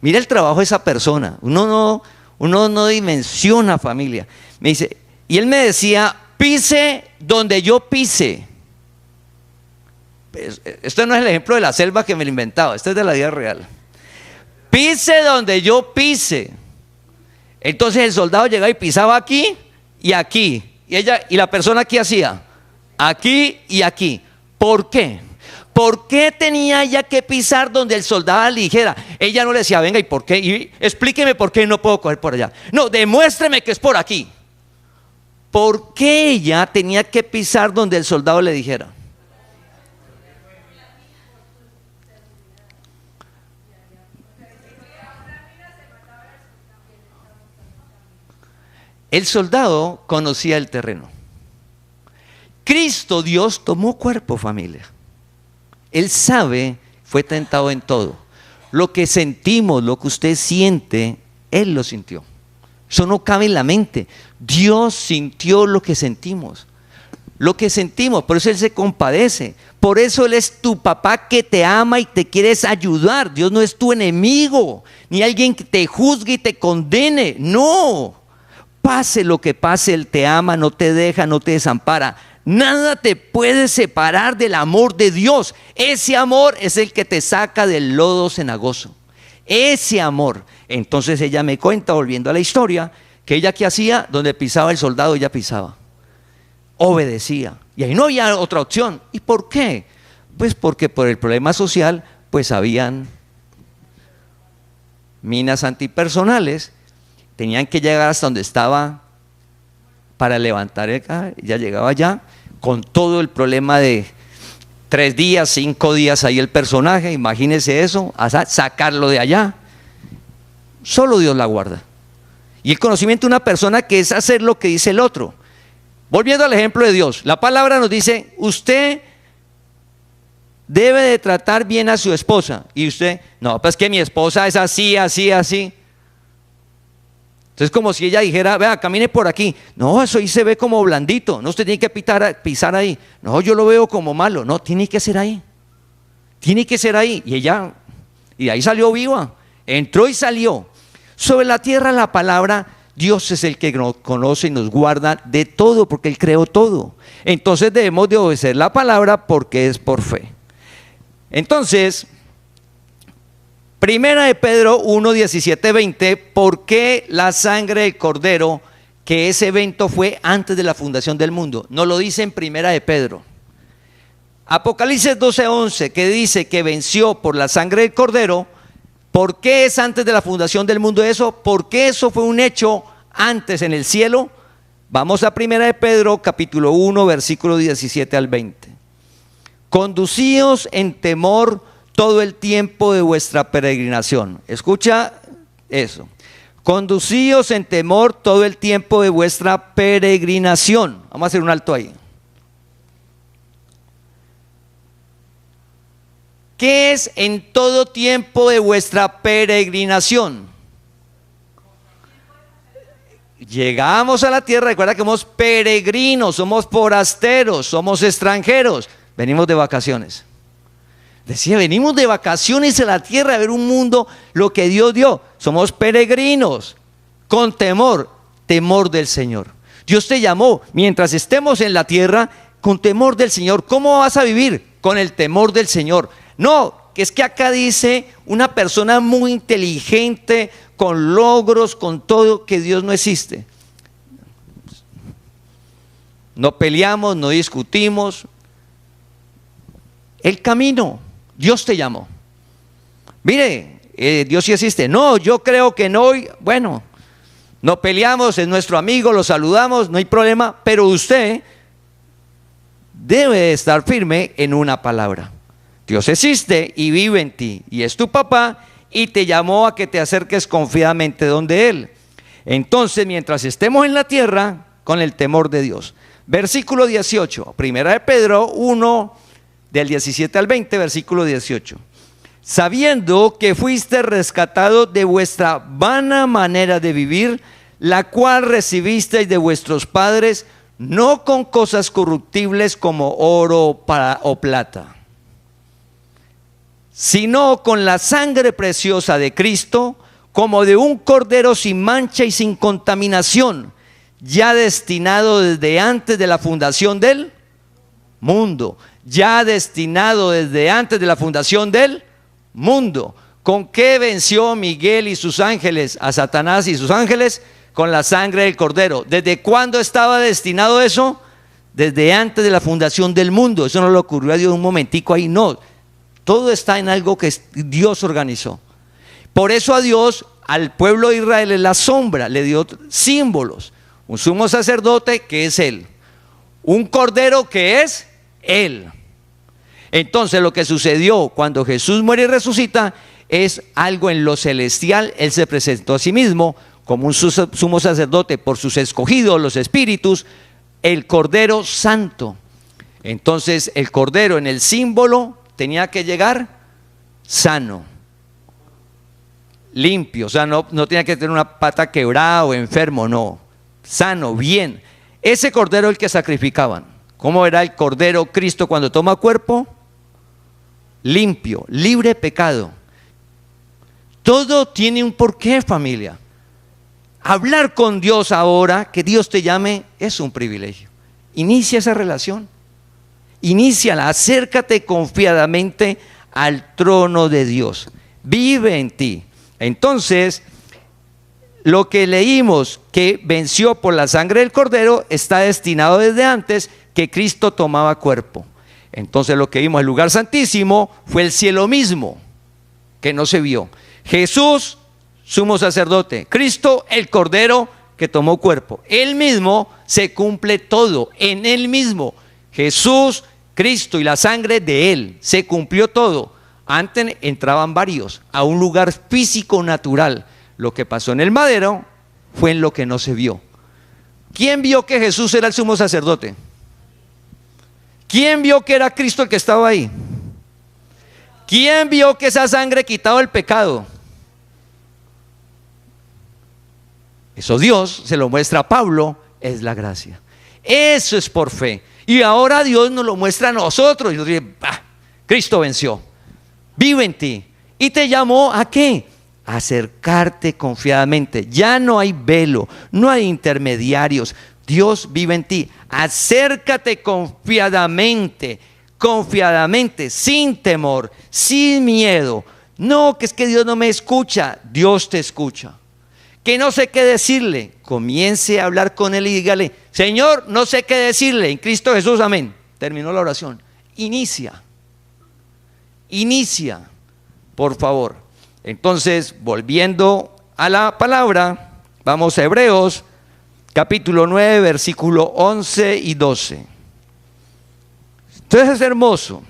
Mira el trabajo de esa persona, uno no dimensiona, familia. Me dice, y él me decía, pise donde yo pise. Esto no es el ejemplo de la selva que me lo inventaba, esto es de la vida real. Pise donde yo pise. Entonces el soldado llegaba y pisaba aquí y aquí. Y la persona, ¿qué hacía? Aquí y aquí. ¿Por qué? ¿Por qué tenía ella que pisar donde el soldado le dijera? Ella no le decía, venga, ¿y por qué? Y explíqueme por qué no puedo coger por allá. No, demuéstreme que es por aquí. ¿Por qué ella tenía que pisar donde el soldado le dijera? El soldado conocía el terreno. Cristo Dios tomó cuerpo, familia. Él sabe, fue tentado en todo. Lo que sentimos, lo que usted siente, Él lo sintió. Eso no cabe en la mente. Dios sintió lo que sentimos. Lo que sentimos, por eso Él se compadece. Por eso Él es tu papá que te ama y te quiere ayudar. Dios no es tu enemigo, ni alguien que te juzgue y te condene. No. Pase lo que pase, Él te ama, no te deja, no te desampara. Nada te puede separar del amor de Dios. Ese amor es el que te saca del lodo cenagoso. Ese amor. Entonces ella me cuenta, volviendo a la historia, que ella ¿qué hacía? Donde pisaba el soldado, ella pisaba. Obedecía. Y ahí no había otra opción. ¿Y por qué? Pues porque por el problema social, pues habían minas antipersonales. Tenían que llegar hasta donde estaba para levantar el carro. Ya llegaba allá con todo el problema de 3 días, 5 días ahí el personaje. Imagínese eso, sacarlo de allá. Solo Dios la guarda. Y el conocimiento de una persona que es hacer lo que dice el otro. Volviendo al ejemplo de Dios, la palabra nos dice, usted debe de tratar bien a su esposa. Y usted, no, pues que mi esposa es así, así, así. Entonces como si ella dijera, vea, camine por aquí. No, eso ahí se ve como blandito. No, usted tiene que pisar ahí. No, yo lo veo como malo. No, tiene que ser ahí. Tiene que ser ahí. Y ella, y de ahí salió viva. Entró y salió. Sobre la tierra la palabra, Dios es el que nos conoce y nos guarda de todo, porque Él creó todo. Entonces debemos de obedecer la palabra porque es por fe. Entonces, Primera de Pedro 1, 17, 20, ¿por qué la sangre del Cordero? Que ese evento fue antes de la fundación del mundo. No lo dice en Primera de Pedro. Apocalipsis 12, 11, que dice que venció por la sangre del Cordero. ¿Por qué es antes de la fundación del mundo eso? Porque eso fue un hecho antes en el cielo. Vamos a Primera de Pedro, capítulo 1, versículo 17 al 20. Conducíos en temor todo el tiempo de vuestra peregrinación. Escucha eso. Conducíos en temor todo el tiempo de vuestra peregrinación. Vamos a hacer un alto ahí. ¿Qué es en todo tiempo de vuestra peregrinación? Llegamos a la tierra, recuerda que somos peregrinos, somos forasteros, somos extranjeros, venimos de vacaciones. Decía, venimos de vacaciones a la tierra a ver un mundo, lo que Dios dio. Somos peregrinos, con temor del Señor. Dios te llamó, mientras estemos en la tierra, con temor del Señor. ¿Cómo vas a vivir? Con el temor del Señor. No, que es que acá dice una persona muy inteligente, con logros, con todo, que Dios no existe. No peleamos, no discutimos. El camino, Dios te llamó. Mire, Dios sí existe. No, yo creo que no. Bueno, no peleamos, es nuestro amigo, lo saludamos, no hay problema. Pero usted debe estar firme en una palabra. Dios existe y vive en ti. Y es tu papá y te llamó a que te acerques confiadamente donde Él. Entonces, mientras estemos en la tierra, con el temor de Dios. Versículo 18, Primera de Pedro 1, del 17 al 20, versículo 18. Sabiendo que fuiste rescatados de vuestra vana manera de vivir, la cual recibisteis de vuestros padres, no con cosas corruptibles como oro o plata, sino con la sangre preciosa de Cristo, como de un cordero sin mancha y sin contaminación, ya destinado desde antes de la fundación del mundo, ya destinado desde antes de la fundación del mundo. ¿Con qué venció Miguel y sus ángeles a Satanás y sus ángeles? Con la sangre del cordero. ¿Desde cuándo estaba destinado eso? Desde antes de la fundación del mundo. Eso no le ocurrió a Dios un momentico ahí, no. Todo está en algo que Dios organizó. Por eso a Dios, al pueblo de Israel, en la sombra, le dio símbolos. Un sumo sacerdote que es Él, un cordero que es Él. Entonces lo que sucedió cuando Jesús muere y resucita es algo en lo celestial. Él se presentó a sí mismo como un sumo sacerdote por sus escogidos, los espíritus, el Cordero Santo. Entonces el Cordero en el símbolo tenía que llegar sano, limpio, o sea, no tenía que tener una pata quebrada o enfermo, no, sano, bien. Ese Cordero el que sacrificaban. ¿Cómo era el Cordero Cristo cuando toma cuerpo? Limpio, libre de pecado. Todo tiene un porqué, familia. Hablar con Dios ahora, que Dios te llame, es un privilegio. Inicia esa relación. Iníciala, acércate confiadamente al trono de Dios. Vive en ti. Entonces, lo que leímos que venció por la sangre del Cordero está destinado desde antes que Cristo tomaba cuerpo. Entonces lo que vimos, el lugar santísimo fue el cielo mismo, que no se vio. Jesús, sumo sacerdote. Cristo, el Cordero que tomó cuerpo. Él mismo se cumple todo, en Él mismo. Jesús, Cristo y la sangre de Él, se cumplió todo. Antes entraban varios a un lugar físico natural. Lo que pasó en el madero fue en lo que no se vio. ¿Quién vio que Jesús era el sumo sacerdote? ¿Quién vio que era Cristo el que estaba ahí? ¿Quién vio que esa sangre quitaba el pecado? Eso Dios se lo muestra a Pablo, es la gracia. Eso es por fe. Y ahora Dios nos lo muestra a nosotros. Y nos dice, Cristo venció, vive en ti. Y te llamó ¿a qué? A acercarte confiadamente. Ya no hay velo, no hay intermediarios. Dios vive en ti. Acércate confiadamente, sin temor, sin miedo. No, que es que Dios no me escucha. Dios te escucha. Que no sé qué decirle. Comience a hablar con Él y dígale, Señor, no sé qué decirle. En Cristo Jesús, amén. Terminó la oración. Inicia, por favor. Entonces, volviendo a la palabra, vamos a Hebreos, capítulo 9, versículo 11 y 12. Entonces es hermoso.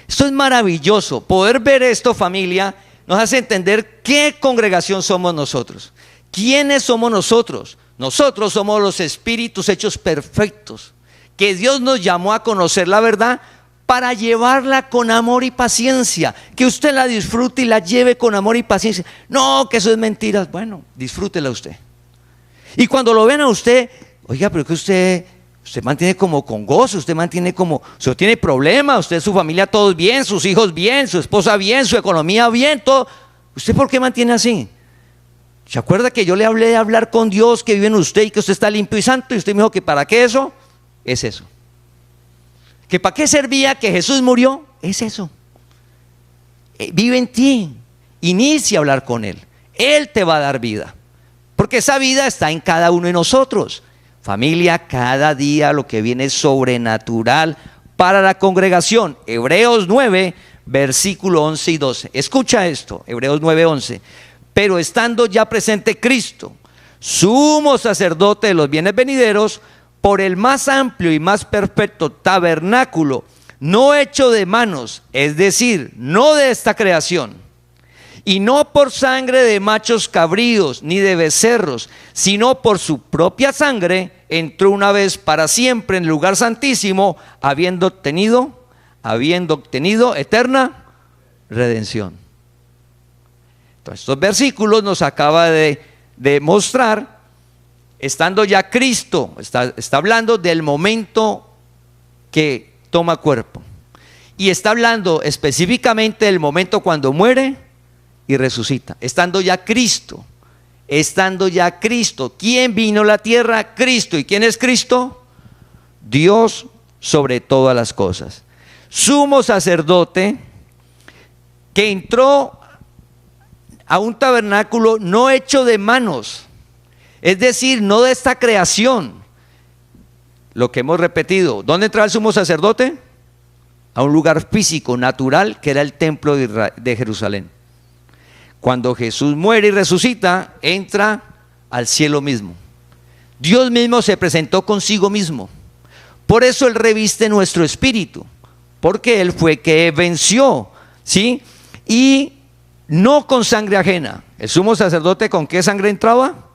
Esto es maravilloso. Poder ver esto, familia, nos hace entender qué congregación somos nosotros. ¿Quiénes somos nosotros? Nosotros somos los espíritus hechos perfectos, que Dios nos llamó a conocer la verdad para llevarla con amor y paciencia, que usted la disfrute y la lleve con amor y paciencia. No, que eso es mentira. Bueno, disfrútela usted. Y cuando lo ven a usted, oiga, pero que usted mantiene como con gozo, usted mantiene como, usted tiene problemas, usted, su familia, todos bien, sus hijos bien, su esposa bien, su economía bien, todo. ¿Usted por qué mantiene así? ¿Se acuerda que yo le hablé de hablar con Dios, que vive en usted y que usted está limpio y santo? Y usted me dijo que ¿para qué eso? Es eso. ¿Que para qué servía que Jesús murió? Es eso. Vive en ti. Inicia a hablar con Él. Él te va a dar vida. Porque esa vida está en cada uno de nosotros. Familia, cada día lo que viene es sobrenatural para la congregación. Hebreos 9, versículo 11 y 12. Escucha esto, Hebreos 9, 11. Pero estando ya presente Cristo, sumo sacerdote de los bienes venideros, por el más amplio y más perfecto tabernáculo, no hecho de manos, es decir, no de esta creación, y no por sangre de machos cabríos ni de becerros, sino por su propia sangre, entró una vez para siempre en el lugar santísimo, habiendo obtenido eterna redención. Entonces, estos versículos nos acaba de de mostrar, estando ya Cristo, está hablando del momento que toma cuerpo. Y está hablando específicamente del momento cuando muere y resucita. Estando ya Cristo. ¿Quién vino a la tierra? Cristo. ¿Y quién es Cristo? Dios sobre todas las cosas. Sumo sacerdote que entró a un tabernáculo no hecho de manos. Es decir, no de esta creación. Lo que hemos repetido. ¿Dónde entraba el sumo sacerdote? A un lugar físico, natural, que era el templo de Jerusalén. Cuando Jesús muere y resucita, entra al cielo mismo. Dios mismo se presentó consigo mismo. Por eso Él reviste nuestro espíritu, porque Él fue que venció, ¿sí? Y no con sangre ajena. ¿El sumo sacerdote con qué sangre entraba?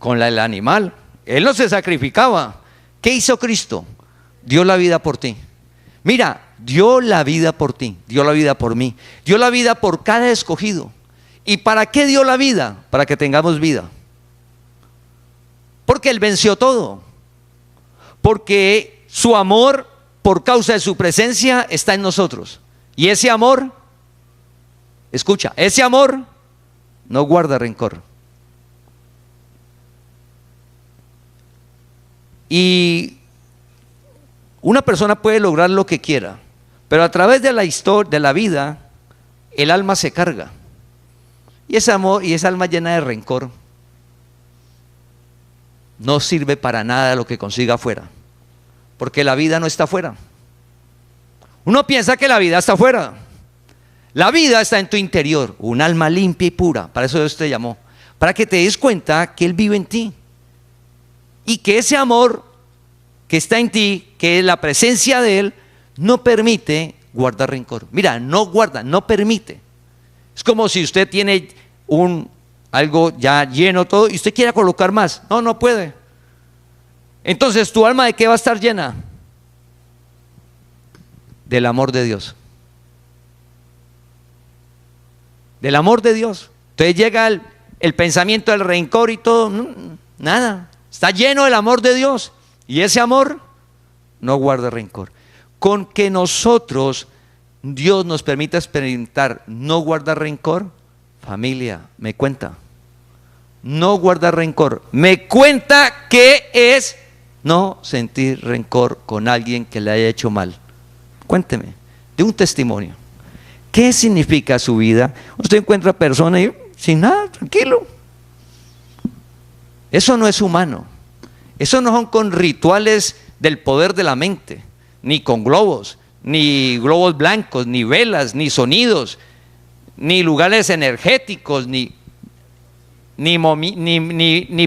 Con la del animal. Él no se sacrificaba. ¿Qué hizo Cristo? Dio la vida por ti. Mira, dio la vida por ti, dio la vida por mí, dio la vida por cada escogido. ¿Y para qué dio la vida? Para que tengamos vida. Porque Él venció todo. Porque su amor, por causa de su presencia, está en nosotros. Y ese amor, escucha, ese amor no guarda rencor. Y una persona puede lograr lo que quiera, pero a través de la historia, de la vida, el alma se carga. Y ese amor y esa alma llena de rencor no sirve para nada lo que consiga afuera, porque la vida no está afuera. Uno piensa que la vida está afuera. La vida está en tu interior, un alma limpia y pura. Para eso Dios te llamó, para que te des cuenta que Él vive en ti y que ese amor que está en ti, que es la presencia de Él, no permite guardar rencor. Mira, no guarda, no permite. Es como si usted tiene algo ya lleno todo y usted quiere colocar más. No, no puede. Entonces, ¿tu alma de qué va a estar llena? Del amor de Dios. Del amor de Dios. Entonces llega el pensamiento del rencor y todo. Nada. Está lleno del amor de Dios. Y ese amor no guarda rencor. Con que nosotros, Dios nos permita experimentar no guardar rencor, familia, me cuenta. No guardar rencor. Me cuenta que es no sentir rencor con alguien que le haya hecho mal. Cuénteme, de un testimonio. ¿Qué significa su vida? Usted encuentra personas y sin nada, tranquilo. Eso no es humano. Eso no son con rituales del poder de la mente, ni con globos blancos, ni velas, ni sonidos, ni lugares energéticos, ni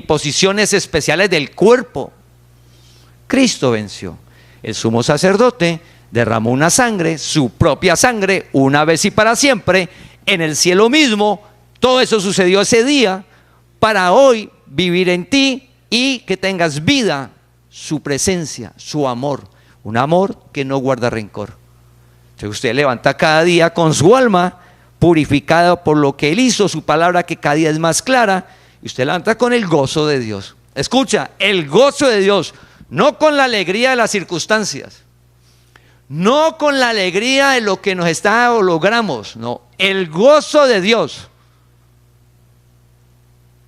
posiciones especiales del cuerpo. Cristo venció. El sumo sacerdote derramó una sangre, su propia sangre, una vez y para siempre, en el cielo mismo. Todo eso sucedió ese día para hoy vivir en ti y que tengas vida, su presencia, su amor, un amor que no guarda rencor. Entonces usted levanta cada día con su alma purificada por lo que Él hizo, su palabra que cada día es más clara, y usted levanta con el gozo de Dios. Escucha, el gozo de Dios, no con la alegría de las circunstancias, no con la alegría de lo que nos está o logramos, no, el gozo de Dios.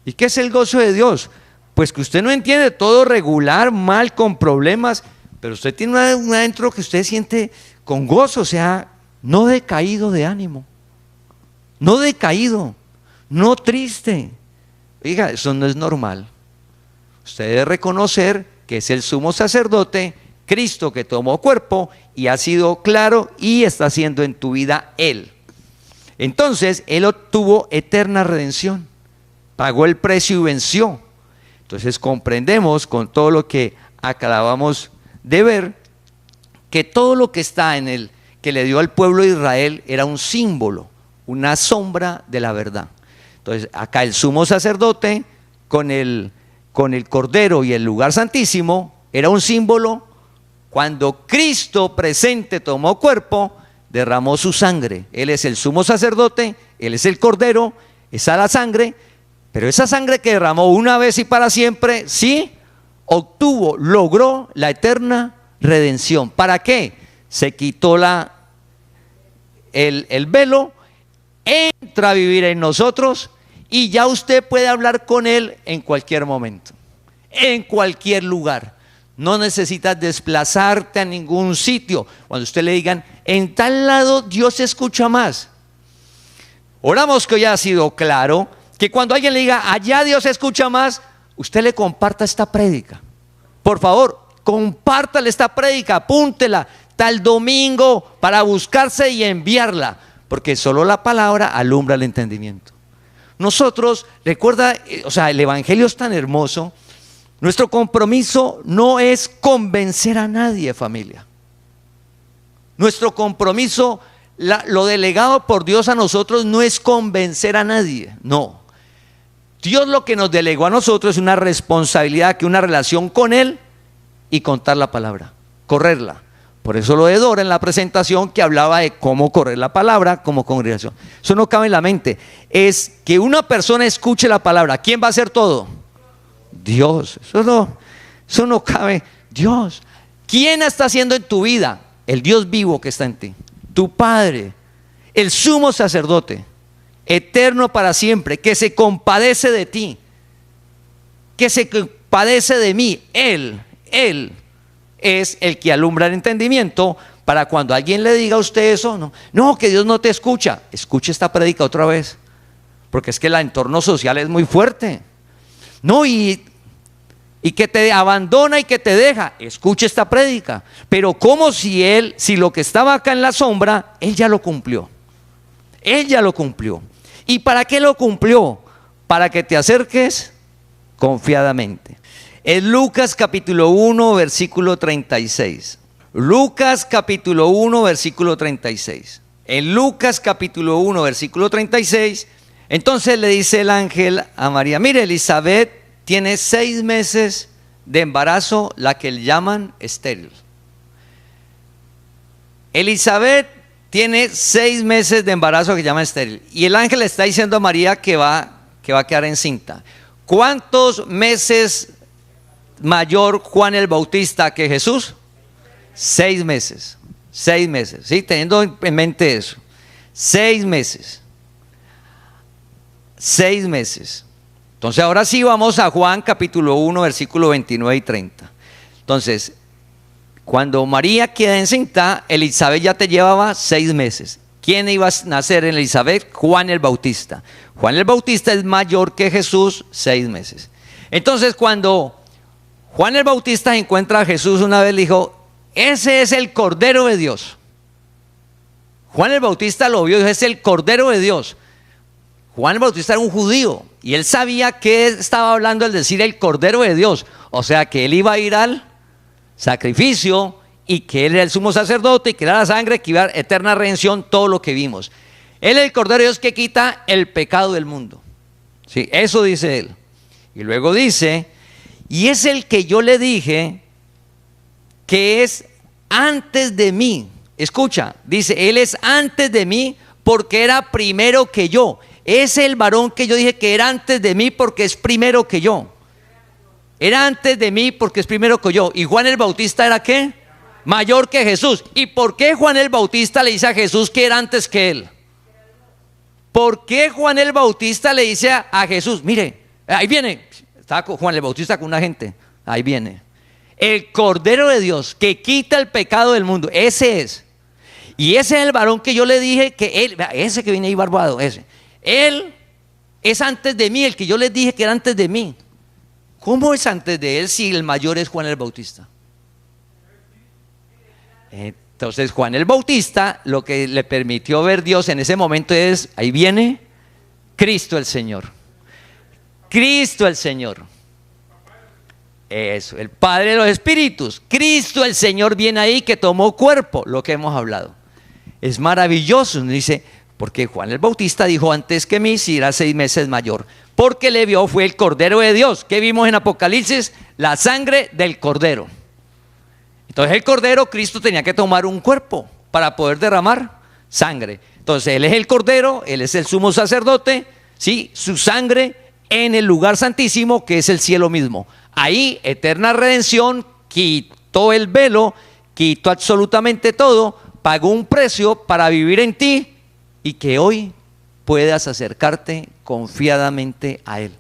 ¿Y qué es el gozo de Dios? Pues que usted no entiende todo regular, mal, con problemas, pero usted tiene un adentro que usted siente con gozo, o sea, no decaído de ánimo, no decaído, no triste. Oiga, eso no es normal. Usted debe reconocer que es el sumo sacerdote, Cristo, que tomó cuerpo y ha sido claro y está haciendo en tu vida Él. Entonces, Él obtuvo eterna redención, pagó el precio y venció. Entonces comprendemos con todo lo que acabamos de ver, que todo lo que está en él, que le dio al pueblo de Israel, era un símbolo, una sombra de la verdad. Entonces acá el sumo sacerdote con el cordero y el lugar santísimo era un símbolo. Cuando Cristo presente tomó cuerpo, derramó su sangre. Él es el sumo sacerdote, Él es el cordero, esa la sangre, Pero esa sangre que derramó una vez y para siempre, sí, logró la eterna redención. ¿Para qué? Se quitó el velo, entra a vivir en nosotros y ya usted puede hablar con Él en cualquier momento, en cualquier lugar. No necesitas desplazarte a ningún sitio. Cuando usted le digan, en tal lado Dios escucha más. Oramos que hoy haya sido claro, que cuando alguien le diga, allá Dios escucha más, usted le comparta esta prédica. Por favor, compártale esta prédica, apúntela tal domingo para buscarse y enviarla, porque solo la palabra alumbra el entendimiento. Nosotros, recuerda, el evangelio es tan hermoso. Nuestro compromiso no es convencer a nadie, familia. Nuestro compromiso, lo delegado por Dios a nosotros, no es convencer a nadie, no. Dios lo que nos delegó a nosotros es una responsabilidad, que una relación con Él y contar la palabra, correrla. Por eso lo de Dora en la presentación, que hablaba de cómo correr la palabra como congregación. Eso no cabe en la mente. Es que una persona escuche la palabra. ¿Quién va a hacer todo? Dios. Eso no cabe. Dios. ¿Quién está haciendo en tu vida? El Dios vivo que está en ti. Tu Padre, el sumo sacerdote, eterno para siempre, que se compadece de ti, que se compadece de mí. Él es el que alumbra el entendimiento para cuando alguien le diga a usted eso, no, que Dios no te escucha. Escuche esta prédica otra vez, porque es que el entorno social es muy fuerte. No, y que te abandona y que te deja. Escuche esta prédica. Pero como si lo que estaba acá en la sombra, Él ya lo cumplió. Él ya lo cumplió. ¿Y para qué lo cumplió? Para que te acerques confiadamente. En Lucas capítulo 1, versículo 36. Lucas capítulo 1, versículo 36. En Lucas capítulo 1, versículo 36, entonces le dice el ángel a María, mire, Elizabeth tiene 6 meses de embarazo, la que le llaman estéril. Elizabeth tiene 6 meses de embarazo que llaman estéril. Y el ángel le está diciendo a María que va a quedar encinta. ¿Cuántos meses mayor Juan el Bautista que Jesús? 6 meses. 6 meses, ¿sí? Teniendo en mente eso. 6 meses. 6 meses. Entonces ahora sí vamos a Juan capítulo 1, versículo 29 y 30. Entonces, cuando María queda encinta, Elizabeth ya te llevaba 6 meses. ¿Quién iba a nacer en Elizabeth? Juan el Bautista. Juan el Bautista es mayor que Jesús 6 meses. Entonces cuando Juan el Bautista encuentra a Jesús una vez, le dijo, ese es el Cordero de Dios. Juan el Bautista lo vio y dijo, es el Cordero de Dios. Juan el Bautista era un judío y él sabía que estaba hablando al decir el Cordero de Dios. O sea que él iba a ir al sacrificio y que él era el sumo sacerdote y que era la sangre que iba a dar eterna redención, todo lo que vimos. Él es el Cordero de Dios que quita el pecado del mundo. Sí, eso dice él. Y luego dice, y es el que yo le dije que es antes de mí. Escucha, dice, él es antes de mí porque era primero que yo. Es el varón que yo dije que era antes de mí porque es primero que yo. Era antes de mí porque es primero que yo. ¿Y Juan el Bautista era qué? Mayor que Jesús. ¿Y por qué Juan el Bautista le dice a Jesús que era antes que él? ¿Por qué Juan el Bautista le dice a Jesús, mire, ahí viene, estaba Juan el Bautista con una gente, ahí viene, el Cordero de Dios que quita el pecado del mundo, ese es. Y ese es el varón que yo le dije que él, ese que viene ahí barbado, ese. Él es antes de mí, el que yo les dije que era antes de mí. ¿Cómo es antes de él si el mayor es Juan el Bautista? Entonces Juan el Bautista, lo que le permitió ver Dios en ese momento es, ahí viene Cristo el Señor. Cristo el Señor. Eso, el Padre de los Espíritus. Cristo el Señor viene ahí que tomó cuerpo, lo que hemos hablado. Es maravilloso, dice, porque Juan el Bautista dijo antes que mí, si era 6 meses mayor. Porque le vio, fue el Cordero de Dios. ¿Qué vimos en Apocalipsis? La sangre del Cordero. Entonces el Cordero, Cristo tenía que tomar un cuerpo para poder derramar sangre. Entonces Él es el Cordero, Él es el sumo sacerdote, ¿sí? Su sangre en el lugar santísimo, que es el cielo mismo. Ahí, eterna redención, quitó el velo, quitó absolutamente todo, pagó un precio para vivir en ti y que hoy puedas acercarte confiadamente a Él.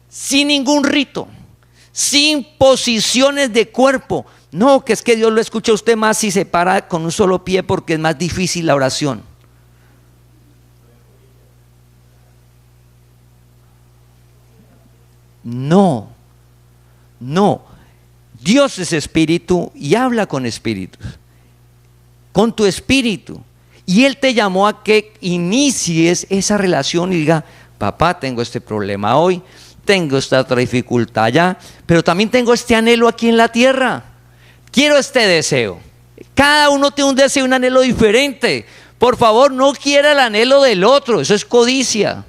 Sin ningún rito, sin posiciones de cuerpo. No, que es que Dios lo escucha a usted más si se para con un solo pie porque es más difícil la oración. No, no. Dios es espíritu y habla con espíritus, con tu espíritu. Y Él te llamó a que inicies esa relación y diga, papá, tengo este problema hoy, tengo esta otra dificultad allá, pero también tengo este anhelo aquí en la tierra. Quiero este deseo. Cada uno tiene un deseo y un anhelo diferente. Por favor, no quiera el anhelo del otro, eso es codicia.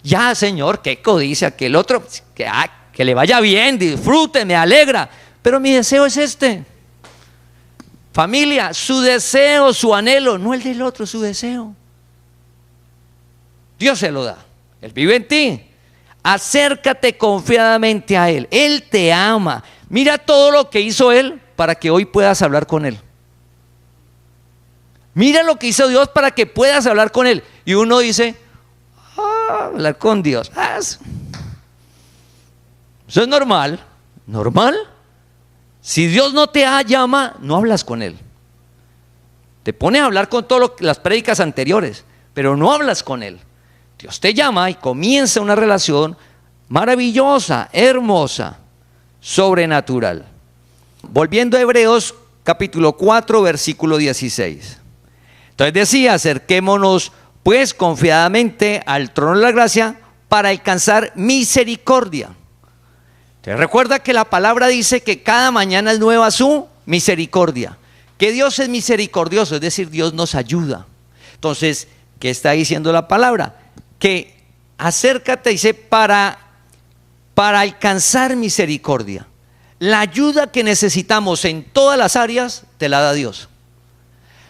Ya, Señor, qué codicia, que el otro, que le vaya bien, disfrute, me alegra, pero mi deseo es este. Familia, su deseo, su anhelo, no el del otro, su deseo. Dios se lo da, Él vive en ti. Acércate confiadamente a Él, Él te ama. Mira todo lo que hizo Él para que hoy puedas hablar con Él. Mira lo que hizo Dios para que puedas hablar con Él. Y uno dice, hablar con Dios, eso es normal. ¿Normal? Si Dios no te llama, no hablas con Él. Te pones a hablar con todas las prédicas anteriores, pero no hablas con Él. Dios te llama y comienza una relación maravillosa, hermosa, sobrenatural. Volviendo a Hebreos capítulo 4, versículo 16. Entonces decía, acerquémonos pues confiadamente al trono de la gracia para alcanzar misericordia. Te recuerda que la palabra dice que cada mañana es nueva su misericordia, que Dios es misericordioso, es decir, Dios nos ayuda. Entonces, ¿qué está diciendo la palabra? Que acércate, dice, para alcanzar misericordia. La ayuda que necesitamos en todas las áreas te la da Dios.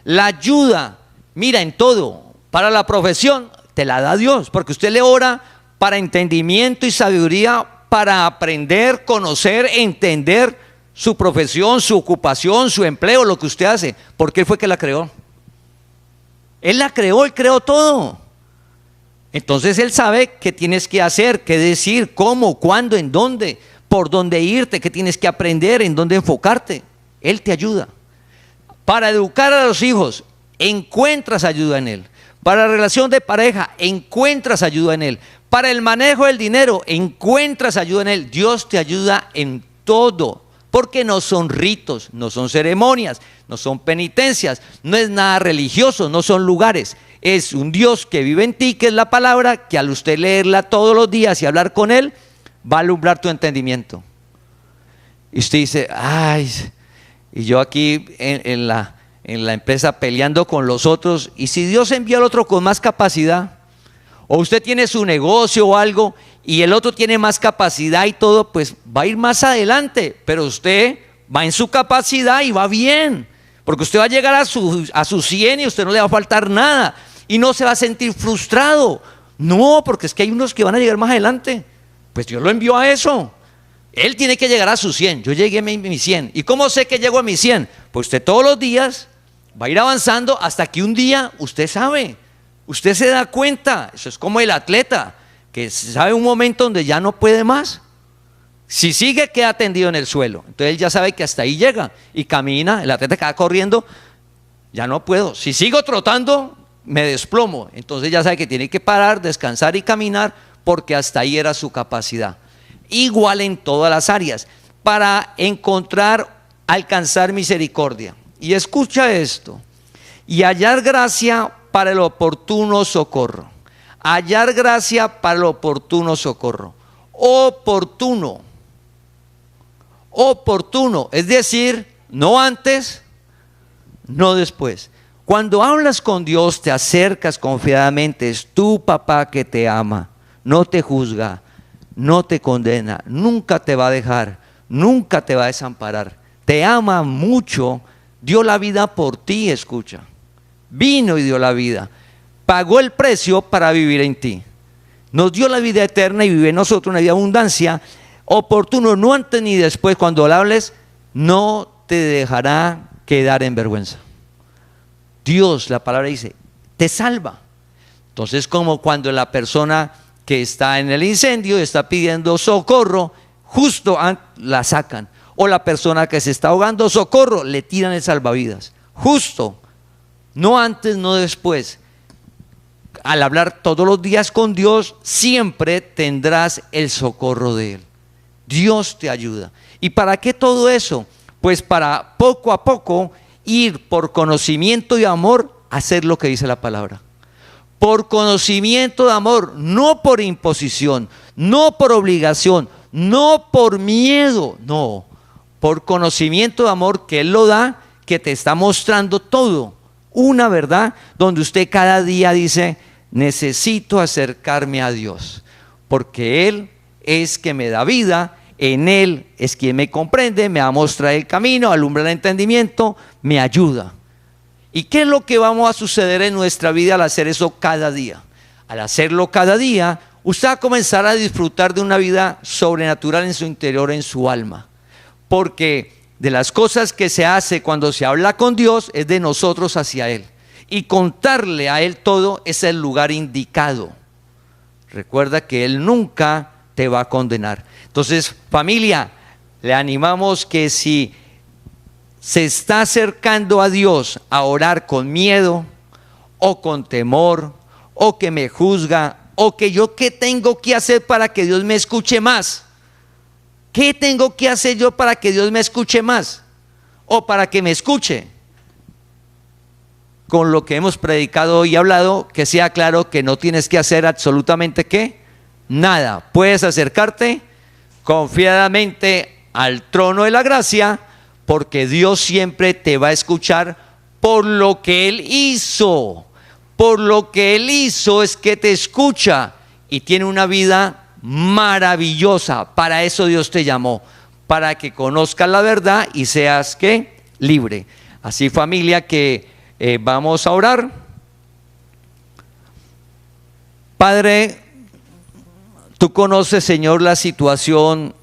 La ayuda, mira, en todo, para la profesión te la da Dios, porque usted le ora para entendimiento y sabiduría, para aprender, conocer, entender su profesión, su ocupación, su empleo, lo que usted hace, porque Él fue que la creó. Él la creó, Él creó todo. Entonces Él sabe qué tienes que hacer, qué decir, cómo, cuándo, en dónde, por dónde irte, qué tienes que aprender, en dónde enfocarte. Él te ayuda. Para educar a los hijos, encuentras ayuda en Él. Para la relación de pareja, encuentras ayuda en Él. Para el manejo del dinero, encuentras ayuda en Él. Dios te ayuda en todo, porque no son ritos, no son ceremonias, no son penitencias, no es nada religioso, no son lugares. Es un Dios que vive en ti, que es la palabra, que al usted leerla todos los días y hablar con Él, va a alumbrar tu entendimiento. Y usted dice, ay, y yo aquí en la empresa peleando con los otros, y si Dios envía al otro con más capacidad, o usted tiene su negocio o algo y el otro tiene más capacidad y todo, pues va a ir más adelante, pero usted va en su capacidad y va bien, porque usted va a llegar a su 100 y usted no le va a faltar nada y no se va a sentir frustrado. No, porque es que hay unos que van a llegar más adelante, pues Dios lo envió a eso. Él tiene que llegar a su 100, yo llegué a mi 100. ¿Y cómo sé que llego a mi 100? Pues usted todos los días va a ir avanzando hasta que un día usted sabe, usted se da cuenta. Eso es como el atleta que sabe un momento donde ya no puede más. Si sigue, queda tendido en el suelo. Entonces él ya sabe que hasta ahí llega y camina. El atleta que va corriendo, ya no puedo. Si sigo trotando, me desplomo. Entonces ya sabe que tiene que parar, descansar y caminar, porque hasta ahí era su capacidad. Igual en todas las áreas, para alcanzar misericordia. Y escucha esto: y hallar gracia para el oportuno socorro. Hallar gracia para el oportuno socorro. Oportuno. Oportuno, es decir, no antes, no después. Cuando hablas con Dios, te acercas confiadamente, es tu papá que te ama, no te juzga, no te condena, nunca te va a dejar, nunca te va a desamparar, te ama mucho, dio la vida por ti, escucha, vino y dio la vida, pagó el precio para vivir en ti. nos dio la vida eterna y vive en nosotros una vida de abundancia, oportuno, no antes ni después, cuando le hables, no te dejará quedar en vergüenza. Dios, la palabra dice, te salva. Entonces, como cuando la persona que está en el incendio está pidiendo socorro, justo la sacan. O la persona que se está ahogando, socorro, le tiran el salvavidas. Justo, no antes, no después. Al hablar todos los días con Dios, siempre tendrás el socorro de Él. Dios te ayuda. ¿Y para qué todo eso? Pues para poco a poco ir por conocimiento y amor a hacer lo que dice la palabra. Por conocimiento de amor, no por imposición, no por obligación, no por miedo, no. Por conocimiento de amor que Él lo da, que te está mostrando todo. Una verdad donde usted cada día dice, necesito acercarme a Dios, porque Él es que me da vida, en Él es quien me comprende, me muestra el camino, alumbra el entendimiento, me ayuda. ¿Y qué es lo que vamos a suceder en nuestra vida al hacer eso cada día? Al hacerlo cada día, usted va a comenzar a disfrutar de una vida sobrenatural en su interior, en su alma. Porque de las cosas que se hace cuando se habla con Dios es de nosotros hacia Él. Y contarle a Él todo es el lugar indicado. Recuerda que Él nunca te va a condenar. Entonces, familia, le animamos que si se está acercando a Dios a orar con miedo o con temor o que me juzga o que yo qué tengo que hacer para que Dios me escuche más, ¿qué tengo que hacer yo para que Dios me escuche más o para que me escuche? Con lo que hemos predicado y hablado, que sea claro que no tienes que hacer absolutamente ¿qué? Nada. Puedes acercarte confiadamente al trono de la gracia, porque Dios siempre te va a escuchar por lo que Él hizo. Por lo que Él hizo es que te escucha y tiene una vida maravillosa. Para eso Dios te llamó, para que conozcas la verdad y seas ¿qué? Libre. Así, familia, que vamos a orar. Padre, tú conoces, Señor, la situación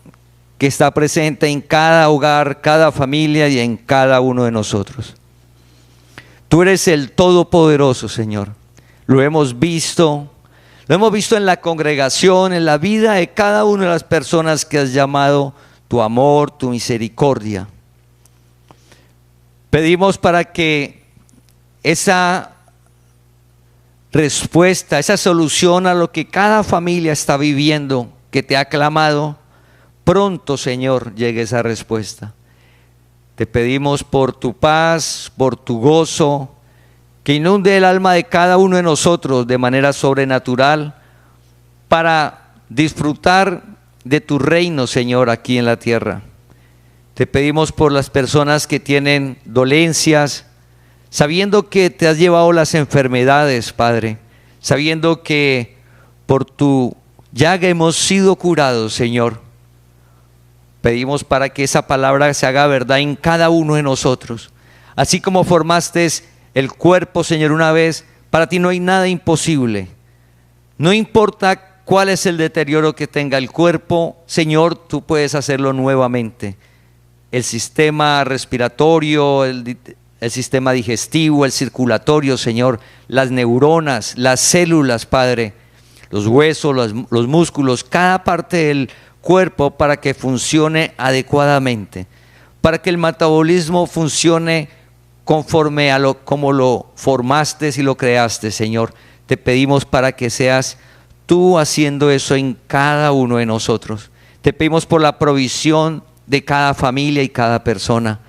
que está presente en cada hogar, cada familia y en cada uno de nosotros. Tú eres el Todopoderoso, Señor. Lo hemos visto en la congregación, en la vida de cada una de las personas que has llamado tu amor, tu misericordia. Pedimos para que esa respuesta, esa solución a lo que cada familia está viviendo, que te ha clamado, pronto, Señor, llegue esa respuesta. Te pedimos por tu paz, por tu gozo, que inunde el alma de cada uno de nosotros de manera sobrenatural para disfrutar de tu reino, Señor, aquí en la tierra. Te pedimos por las personas que tienen dolencias, sabiendo que te has llevado las enfermedades, Padre, sabiendo que por tu llaga hemos sido curados, Señor. Pedimos para que esa palabra se haga verdad en cada uno de nosotros. Así como formaste el cuerpo, Señor, una vez, para ti no hay nada imposible. No importa cuál es el deterioro que tenga el cuerpo, Señor, tú puedes hacerlo nuevamente. El sistema respiratorio, el sistema digestivo, el circulatorio, Señor, las neuronas, las células, Padre, los huesos, los músculos, cada parte del cuerpo para que funcione adecuadamente, para que el metabolismo funcione conforme a como lo formaste y lo creaste, Señor. Te pedimos para que seas tú haciendo eso en cada uno de nosotros. Te pedimos por la provisión de cada familia y cada persona,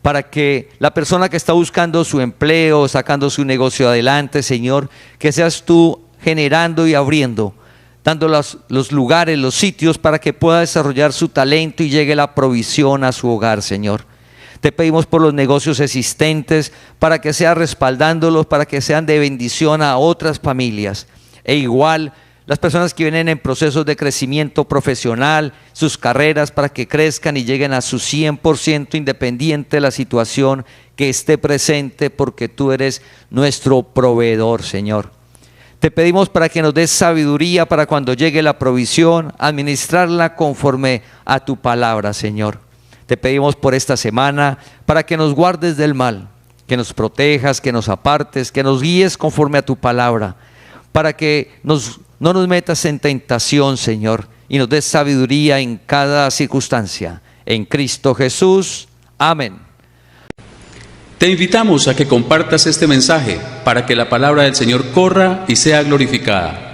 para que la persona que está buscando su empleo, sacando su negocio adelante, Señor, que seas tú generando y abriendo, dando los lugares, los sitios para que pueda desarrollar su talento y llegue la provisión a su hogar, Señor. Te pedimos por los negocios existentes, para que sea respaldándolos, para que sean de bendición a otras familias. E igual, las personas que vienen en procesos de crecimiento profesional, sus carreras, para que crezcan y lleguen a su 100% independiente de la situación que esté presente, porque tú eres nuestro proveedor, Señor. Te pedimos para que nos des sabiduría para cuando llegue la provisión, administrarla conforme a tu palabra, Señor. Te pedimos por esta semana para que nos guardes del mal, que nos protejas, que nos apartes, que nos guíes conforme a tu palabra, para que no nos metas en tentación, Señor, y nos des sabiduría en cada circunstancia. En Cristo Jesús. Amén. Te invitamos a que compartas este mensaje para que la palabra del Señor corra y sea glorificada.